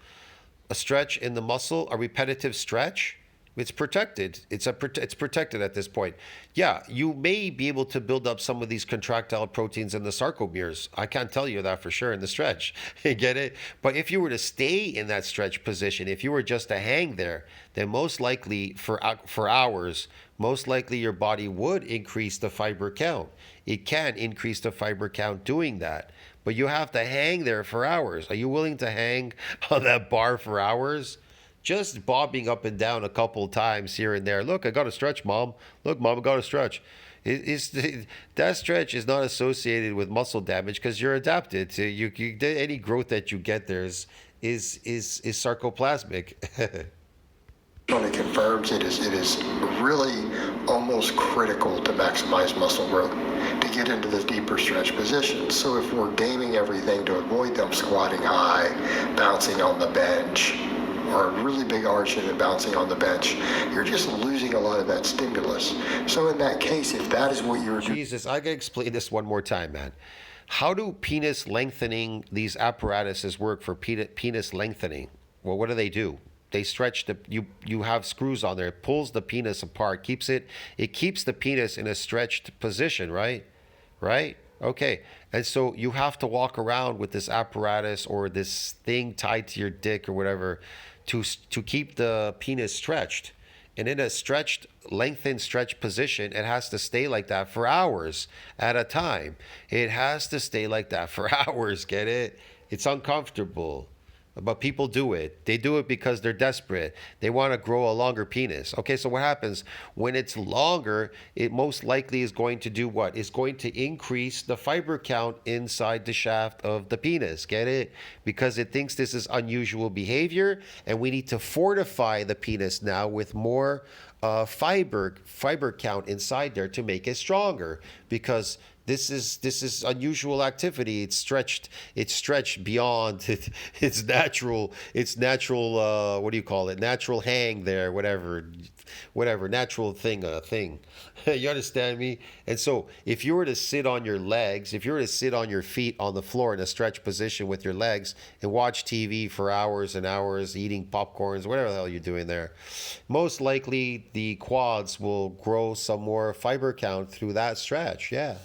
A stretch in the muscle, a repetitive stretch, it's protected. It's protected at this point. Yeah, you may be able to build up some of these contractile proteins in the sarcomeres. I can't tell you that for sure in the stretch. You get it? But if you were to stay in that stretch position, if you were just to hang there, then most likely for hours, most likely your body would increase the fiber count. It can increase the fiber count doing that. But you have to hang there for hours. Are you willing to hang on that bar for hours? Just bobbing up and down a couple times here and there. Look, I got to stretch, Mom. Look, Mom, I got to stretch. That stretch is not associated with muscle damage because you're adapted to any growth that you get there is sarcoplasmic. It confirms it is really almost critical to maximize muscle growth to get into the deeper stretch position. So if we're gaming everything to avoid them squatting high, bouncing on the bench, or a really big arch and bouncing on the bench, you're just losing a lot of that stimulus. So in that case, if that is what you're doing. Jesus, I gotta explain this one more time, man. How do penis lengthening, these apparatuses work for penis lengthening? Well, what do? They stretch you have screws on there. It pulls the penis apart, it keeps the penis in a stretched position, right? Right? Okay. And so you have to walk around with this apparatus or this thing tied to your dick or whatever to keep the penis stretched. And in a lengthened stretch position, it has to stay like that for hours at a time. It has to stay like that for hours, get it? It's uncomfortable. But people do it. They do it because they're desperate. They want to grow a longer penis. Okay, so what happens? When it's longer, it most likely is going to do what? It's going to increase the fiber count inside the shaft of the penis. Get it? Because it thinks this is unusual behavior, and we need to fortify the penis now with more fiber count inside there to make it stronger. Because this is unusual activity. It's stretched beyond its natural what do you call it? Natural hang there, whatever, natural thing. You understand me? And so if you were to sit on your legs, if you were to sit on your feet on the floor in a stretch position with your legs and watch TV for hours and hours, eating popcorns, whatever the hell you're doing there, most likely the quads will grow some more fiber count through that stretch. Yeah.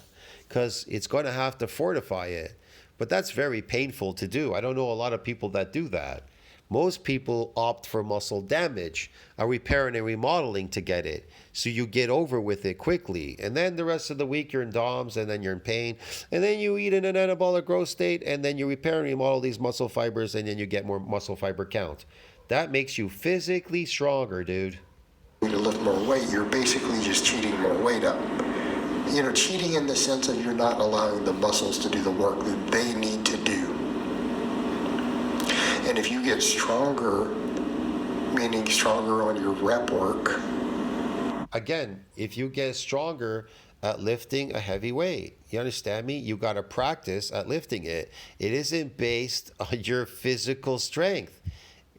Because it's going to have to fortify it. But that's very painful to do. I don't know a lot of people that do that. Most people opt for muscle damage, a repair and a remodeling to get it. So you get over with it quickly. And then the rest of the week you're in DOMS and then you're in pain. And then you eat in an anabolic growth state and then you repair and remodel these muscle fibers and then you get more muscle fiber count. That makes you physically stronger, dude. To lift more weight, you're basically just cheating more weight up. Cheating in the sense of you're not allowing the muscles to do the work that they need to do. And if you get stronger, meaning stronger on your rep work. Again, if you get stronger at lifting a heavy weight, you understand me? You got to practice at lifting it. It isn't based on your physical strength.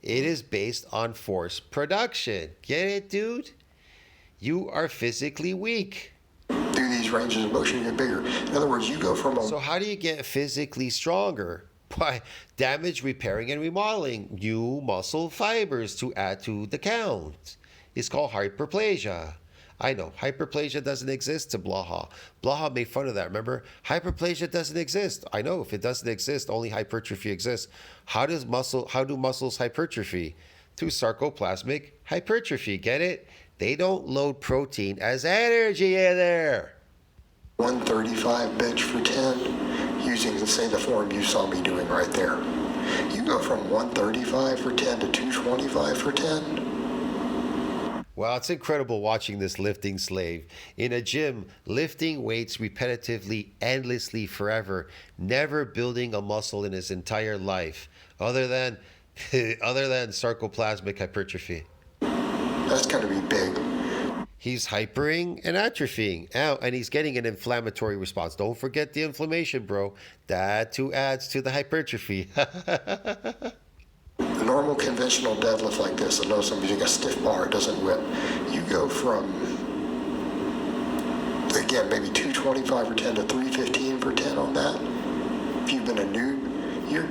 It is based on force production. Get it, dude? You are physically weak. Through these ranges of motion, you get bigger. In other words, you go from a... So how do you get physically stronger? By damage repairing and remodeling new muscle fibers to add to the count. It's called hyperplasia. I know, hyperplasia doesn't exist to Blaha. Blaha made fun of that, remember? Hyperplasia doesn't exist. I know, if it doesn't exist, only hypertrophy exists. How do muscles hypertrophy? Through sarcoplasmic hypertrophy, get it? They don't load protein as energy in there. 135 bench for 10, using, say, the form you saw me doing right there. You go from 135 for 10 to 225 for 10. Well, it's incredible watching this lifting slave in a gym, lifting weights repetitively, endlessly, forever, never building a muscle in his entire life, other than sarcoplasmic hypertrophy. That's going to be big. He's hypering and atrophying. And he's getting an inflammatory response. Don't forget the inflammation, bro. That too adds to the hypertrophy. A normal conventional deadlift like this, I know some using a stiff bar, it doesn't whip. You go from, again, maybe 225 for 10 to 315 for 10 on that. If you've been a noob, your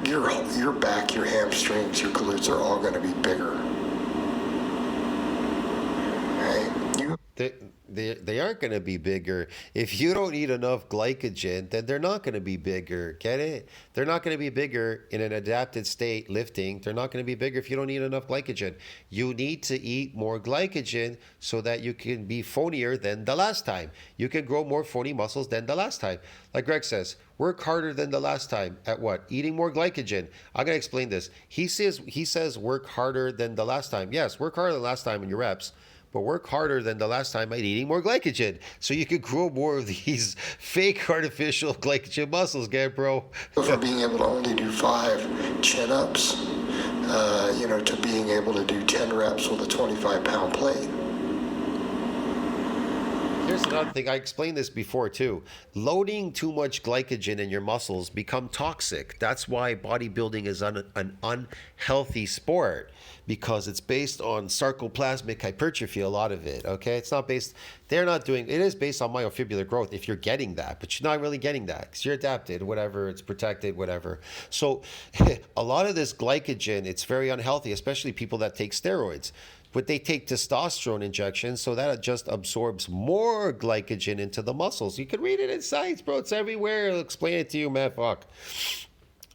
back, your hamstrings, your glutes are all going to be bigger. Right? They aren't going to be bigger. If you don't eat enough glycogen, then they're not going to be bigger. Get it? They're not going to be bigger in an adapted state lifting. They're not going to be bigger if you don't eat enough glycogen. You need to eat more glycogen so that you can be phonier than the last time. You can grow more phony muscles than the last time. Like Greg says, work harder than the last time at what? Eating more glycogen. I'm going to explain this. He says work harder than the last time. Yes, work harder than the last time in your reps. But work harder than the last time by eating more glycogen so you can grow more of these fake artificial glycogen muscles, bro. For being able to only do 5 chin-ups, to being able to do 10 reps with a 25-pound plate. Here's another thing. I explained this before too. Loading too much glycogen in your muscles become toxic. That's why bodybuilding is an unhealthy sport, because it's based on sarcoplasmic hypertrophy, a lot of it, okay? It is based on myofibrillar growth if you're getting that, but you're not really getting that because you're adapted, whatever, it's protected, whatever. So a lot of this glycogen, it's very unhealthy, especially people that take steroids. But they take testosterone injections, so that it just absorbs more glycogen into the muscles. You can read it in science, bro. It's everywhere. I'll explain it to you, man. Fuck.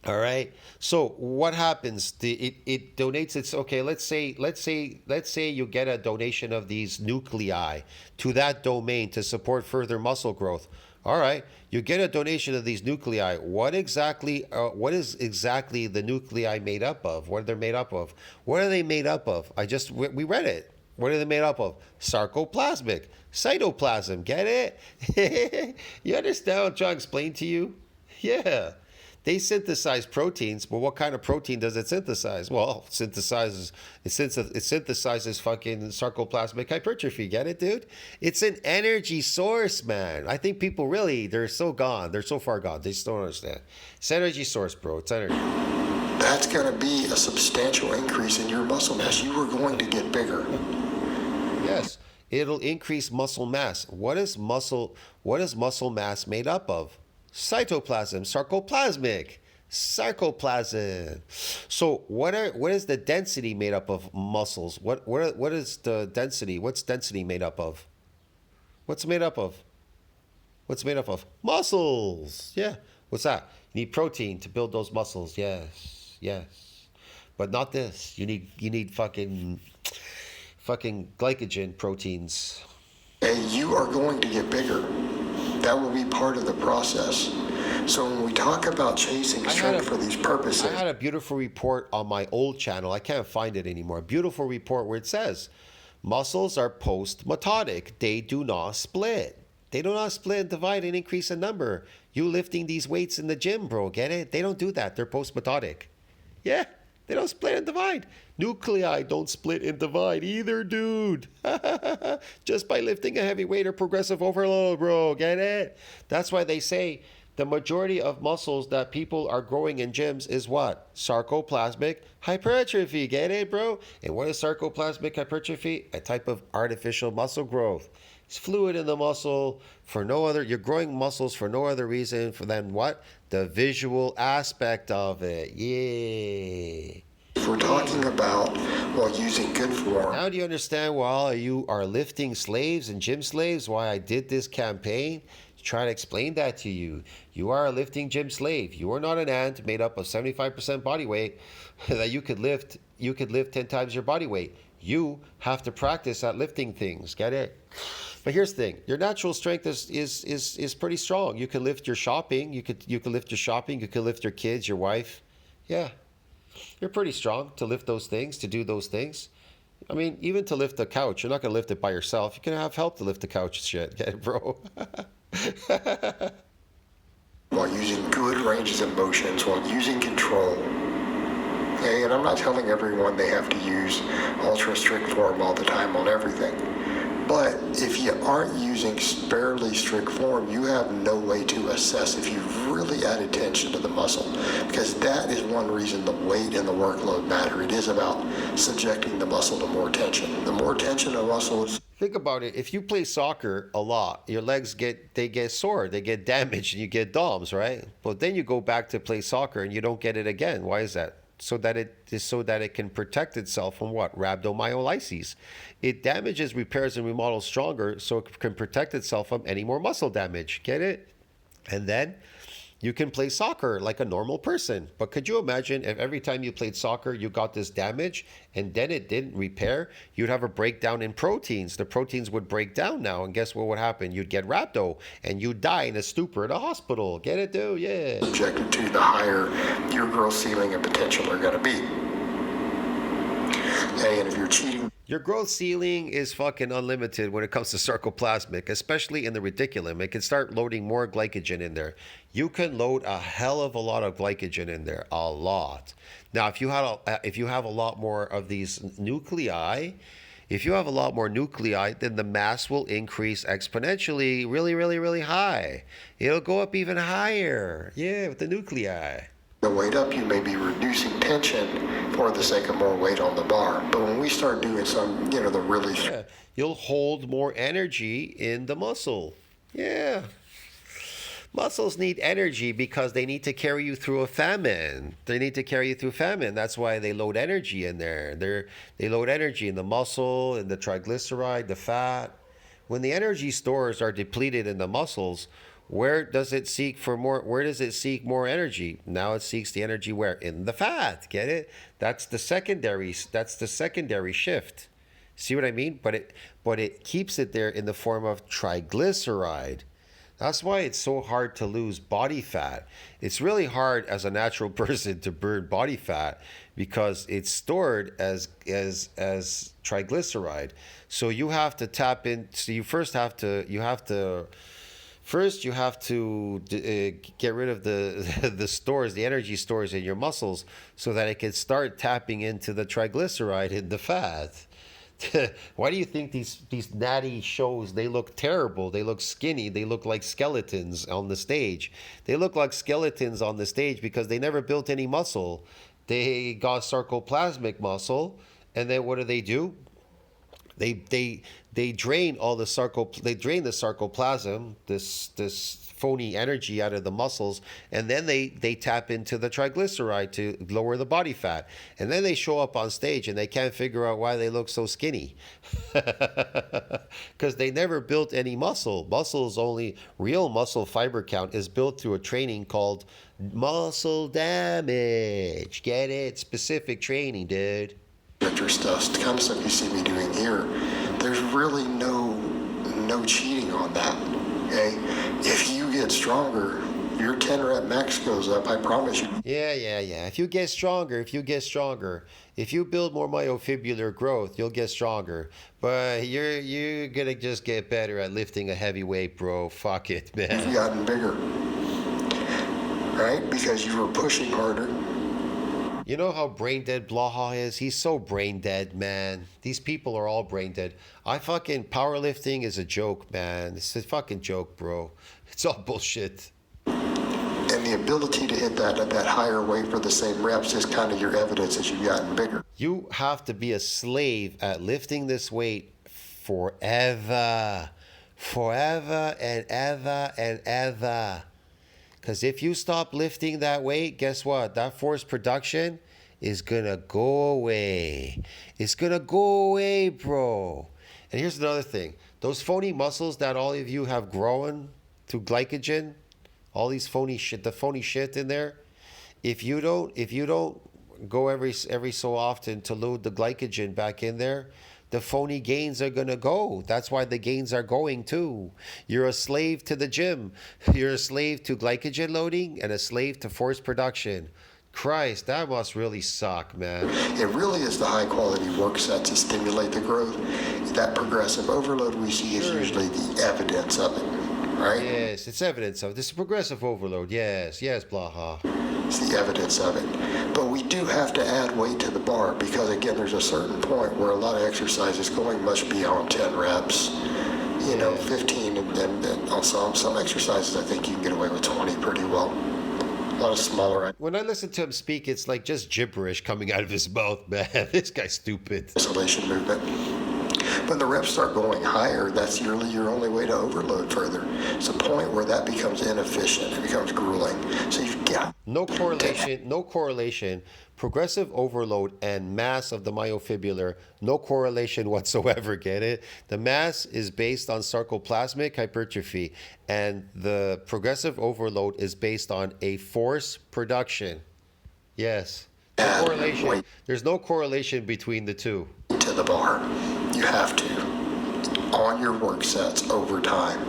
All right. So what happens? It donates. It's okay. Let's say you get a donation of these nuclei to that domain to support further muscle growth. All right, you get a donation of these nuclei. What is exactly the nuclei made up of? What are they made up of? What are they made up of? We read it. What are they made up of? Sarcoplasmic, cytoplasm. Get it? You understand what I'm trying to explain to you? Yeah. They synthesize proteins, but what kind of protein does it synthesize? Well, it synthesizes fucking sarcoplasmic hypertrophy. Get it, dude? It's an energy source, man. I think people they're so gone. They're so far gone. They just don't understand. It's energy source, bro. It's energy. That's going to be a substantial increase in your muscle mass. You are going to get bigger. Yes. It'll increase muscle mass. What is muscle mass made up of? Cytoplasm, sarcoplasmic, sarcoplasm. So what is the density made up of muscles? What is the density? What's density made up of? What's made up of? Muscles. Yeah. What's that? You need protein to build those muscles. Yes. But not this. You need fucking glycogen proteins. And you are going to get bigger. That will be part of the process. So when we talk about chasing strength for these purposes... I had a beautiful report on my old channel. I can't find it anymore. A beautiful report where it says, muscles are post-mitotic. They do not split. They do not split and divide and increase in number. You lifting these weights in the gym, bro, get it? They don't do that. They're post-mitotic. Yeah, they don't split and divide. Nuclei don't split and divide either, dude. Just by lifting a heavy weight or progressive overload, bro. Get it? That's why they say the majority of muscles that people are growing in gyms is what? Sarcoplasmic hypertrophy. Get it, bro? And what is sarcoplasmic hypertrophy? A type of artificial muscle growth. It's fluid in the muscle for no other. You're growing muscles for no other reason than what? The visual aspect of it. Yeah. If we're talking about, using good form. Now do you understand why you are lifting slaves and gym slaves? Why I did this campaign? Try to explain that to you. You are a lifting gym slave. You are not an ant made up of 75% body weight that you could lift 10 times your body weight. You have to practice at lifting things. Get it? But here's the thing. Your natural strength is pretty strong. You can lift your shopping. You could lift your shopping. You could lift your kids, your wife. Yeah. You're pretty strong to lift those things, to do those things. I mean, even to lift the couch, you're not going to lift it by yourself. You can have help to lift the couch shit. Get it, bro? While using good ranges of motions, while using control. Okay, and I'm not telling everyone they have to use ultra strict form all the time on everything. But if you aren't using fairly strict form, you have no way to assess if you've really added tension to the muscle. Because that is one reason the weight and the workload matter. It is about subjecting the muscle to more tension. The more tension a muscle is... Think about it. If you play soccer a lot, your legs get sore, they get damaged, and you get DOMS, right? But then you go back to play soccer and you don't get it again. Why is that? So that it can protect itself from what? Rhabdomyolysis. It damages, repairs, and remodels stronger so it can protect itself from any more muscle damage. Get it? And then you can play soccer like a normal person. But could you imagine if every time you played soccer, you got this damage and then it didn't repair? You'd have a breakdown in proteins. The proteins would break down now. And guess what would happen? You'd get rhabdo and you'd die in a stupor at a hospital. Get it, dude? Yeah. Subjected to, the higher your growth ceiling and potential are going to be. Okay, and if you're cheating... Your growth ceiling is fucking unlimited when it comes to sarcoplasmic, especially in the reticulum. It can start loading more glycogen in there. You can load a hell of a lot of glycogen in there, a lot. Now, if you have a lot more of these nuclei, then the mass will increase exponentially, really, really, really high. It'll go up even higher. Yeah, with the nuclei. The weight up, you may be reducing tension for the sake of more weight on the bar. But when we start doing some, the really... Yeah, you'll hold more energy in the muscle. Yeah. Muscles need energy because they need to carry you through a famine. That's why they load energy in there. They load energy in the muscle, in the triglyceride, the fat. When the energy stores are depleted in the muscles, where does it seek more energy? Now it seeks the energy where? In the fat. Get it? That's the secondary shift. See what I mean? But it keeps it there in the form of triglyceride. That's why it's so hard to lose body fat. It's really hard as a natural person to burn body fat because it's stored as triglyceride. So you have to tap in. So you have to get rid of the stores, the energy stores in your muscles, so that it can start tapping into the triglyceride in the fat. Why do you think these natty shows, they look terrible? They look skinny. They look like skeletons on the stage. They look like skeletons on the stage because they never built any muscle. They got sarcoplasmic muscle, and then what do? They drain the sarcoplasm, this phony energy out of the muscles, and then they tap into the triglyceride to lower the body fat. And then they show up on stage and they can't figure out why they look so skinny. Because they never built any muscle. Real muscle fiber count is built through a training called muscle damage. Get it? Specific training, dude. Stuff, the kind of stuff you see me doing here, there's really no cheating on that. Okay, if you get stronger, your 10 rep max goes up. I promise you. Yeah. If you get stronger, if you build more myofibrillar growth, you'll get stronger. But you're gonna just get better at lifting a heavy weight, bro. Fuck it, man. You've gotten bigger, right? Because you were pushing harder. You know how brain dead Blaha is? He's so brain dead, man. These people are all brain dead. Powerlifting is a joke, man. It's a fucking joke, bro. It's all bullshit. And the ability to hit that at that higher weight for the same reps is kind of your evidence that you've gotten bigger. You have to be a slave at lifting this weight forever. Forever and ever and ever. Because if you stop lifting that weight, guess what? That force production is going to go away. It's going to go away, bro. And here's another thing. Those phony muscles that all of you have grown through glycogen, all these phony shit in there, if you don't go every so often to load the glycogen back in there, the phony gains are going to go. That's why the gains are going too. You're a slave to the gym. You're a slave to glycogen loading and a slave to force production. Christ, that must really suck, man. It really is the high quality work sets that stimulate the growth. That progressive overload we see is usually the evidence of it, right? Yes, it's evidence of this progressive overload. Yes, Blaha. It's the evidence of it. But we do have to add weight to the bar because, again, there's a certain point where a lot of exercise is going much beyond 10 reps. 15, and also some exercises I think you can get away with 20 pretty well. A lot of smaller. When I listen to him speak, it's like just gibberish coming out of his mouth, man. This guy's stupid. Isolation movement. When the reps start going higher, that's really your only way to overload further. It's a point where that becomes inefficient. It becomes grueling. So you've got no correlation. Progressive overload and mass of the myofibrillar, no correlation whatsoever, get it? The mass is based on sarcoplasmic hypertrophy, and the progressive overload is based on a force production. Yes. No correlation. There's no correlation between the two. To the bar. You have to. On your work sets over time.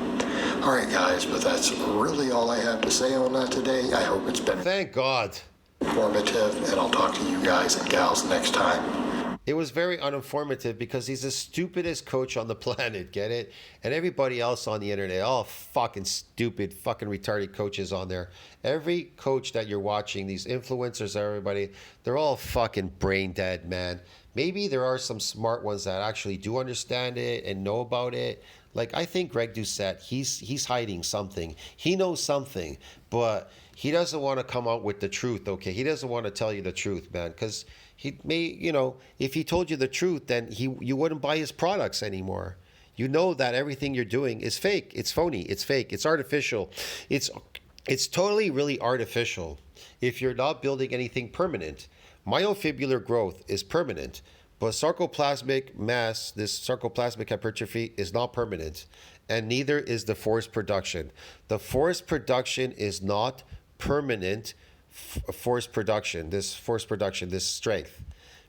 All right, guys, but that's really all I have to say on that today. I hope it's been Thank God. Informative, and I'll talk to you guys and gals next time. It was very uninformative because he's the stupidest coach on the planet, get it? And everybody else on the internet, all fucking stupid, fucking retarded coaches on there. Every coach that you're watching, these influencers, everybody, they're all fucking brain dead, man. Maybe there are some smart ones that actually do understand it and know about it. Like, I think Greg Doucette, he's hiding something. He knows something, but he doesn't want to come out with the truth, okay? He doesn't want to tell you the truth, man, because he may, if he told you the truth, then you wouldn't buy his products anymore. You know that everything you're doing is fake. It's phony. It's fake. It's artificial. It's totally really artificial if you're not building anything permanent. Myofibrillar growth is permanent, but sarcoplasmic mass, this sarcoplasmic hypertrophy, is not permanent, and neither is the force production. The force production is not permanent. Force production, this strength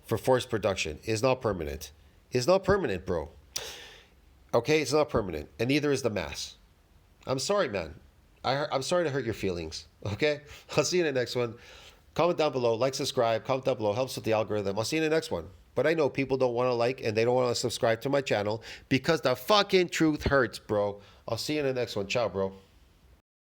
for force production is not permanent. It's not permanent, bro. Okay, it's not permanent, and neither is the mass. I'm sorry, man. I'm sorry to hurt your feelings, okay? I'll see you in the next one. Comment down below, like, subscribe, comment down below, helps with the algorithm. I'll see you in the next one. But I know people don't want to like and they don't want to subscribe to my channel because the fucking truth hurts, bro. I'll see you in the next one. Ciao, bro.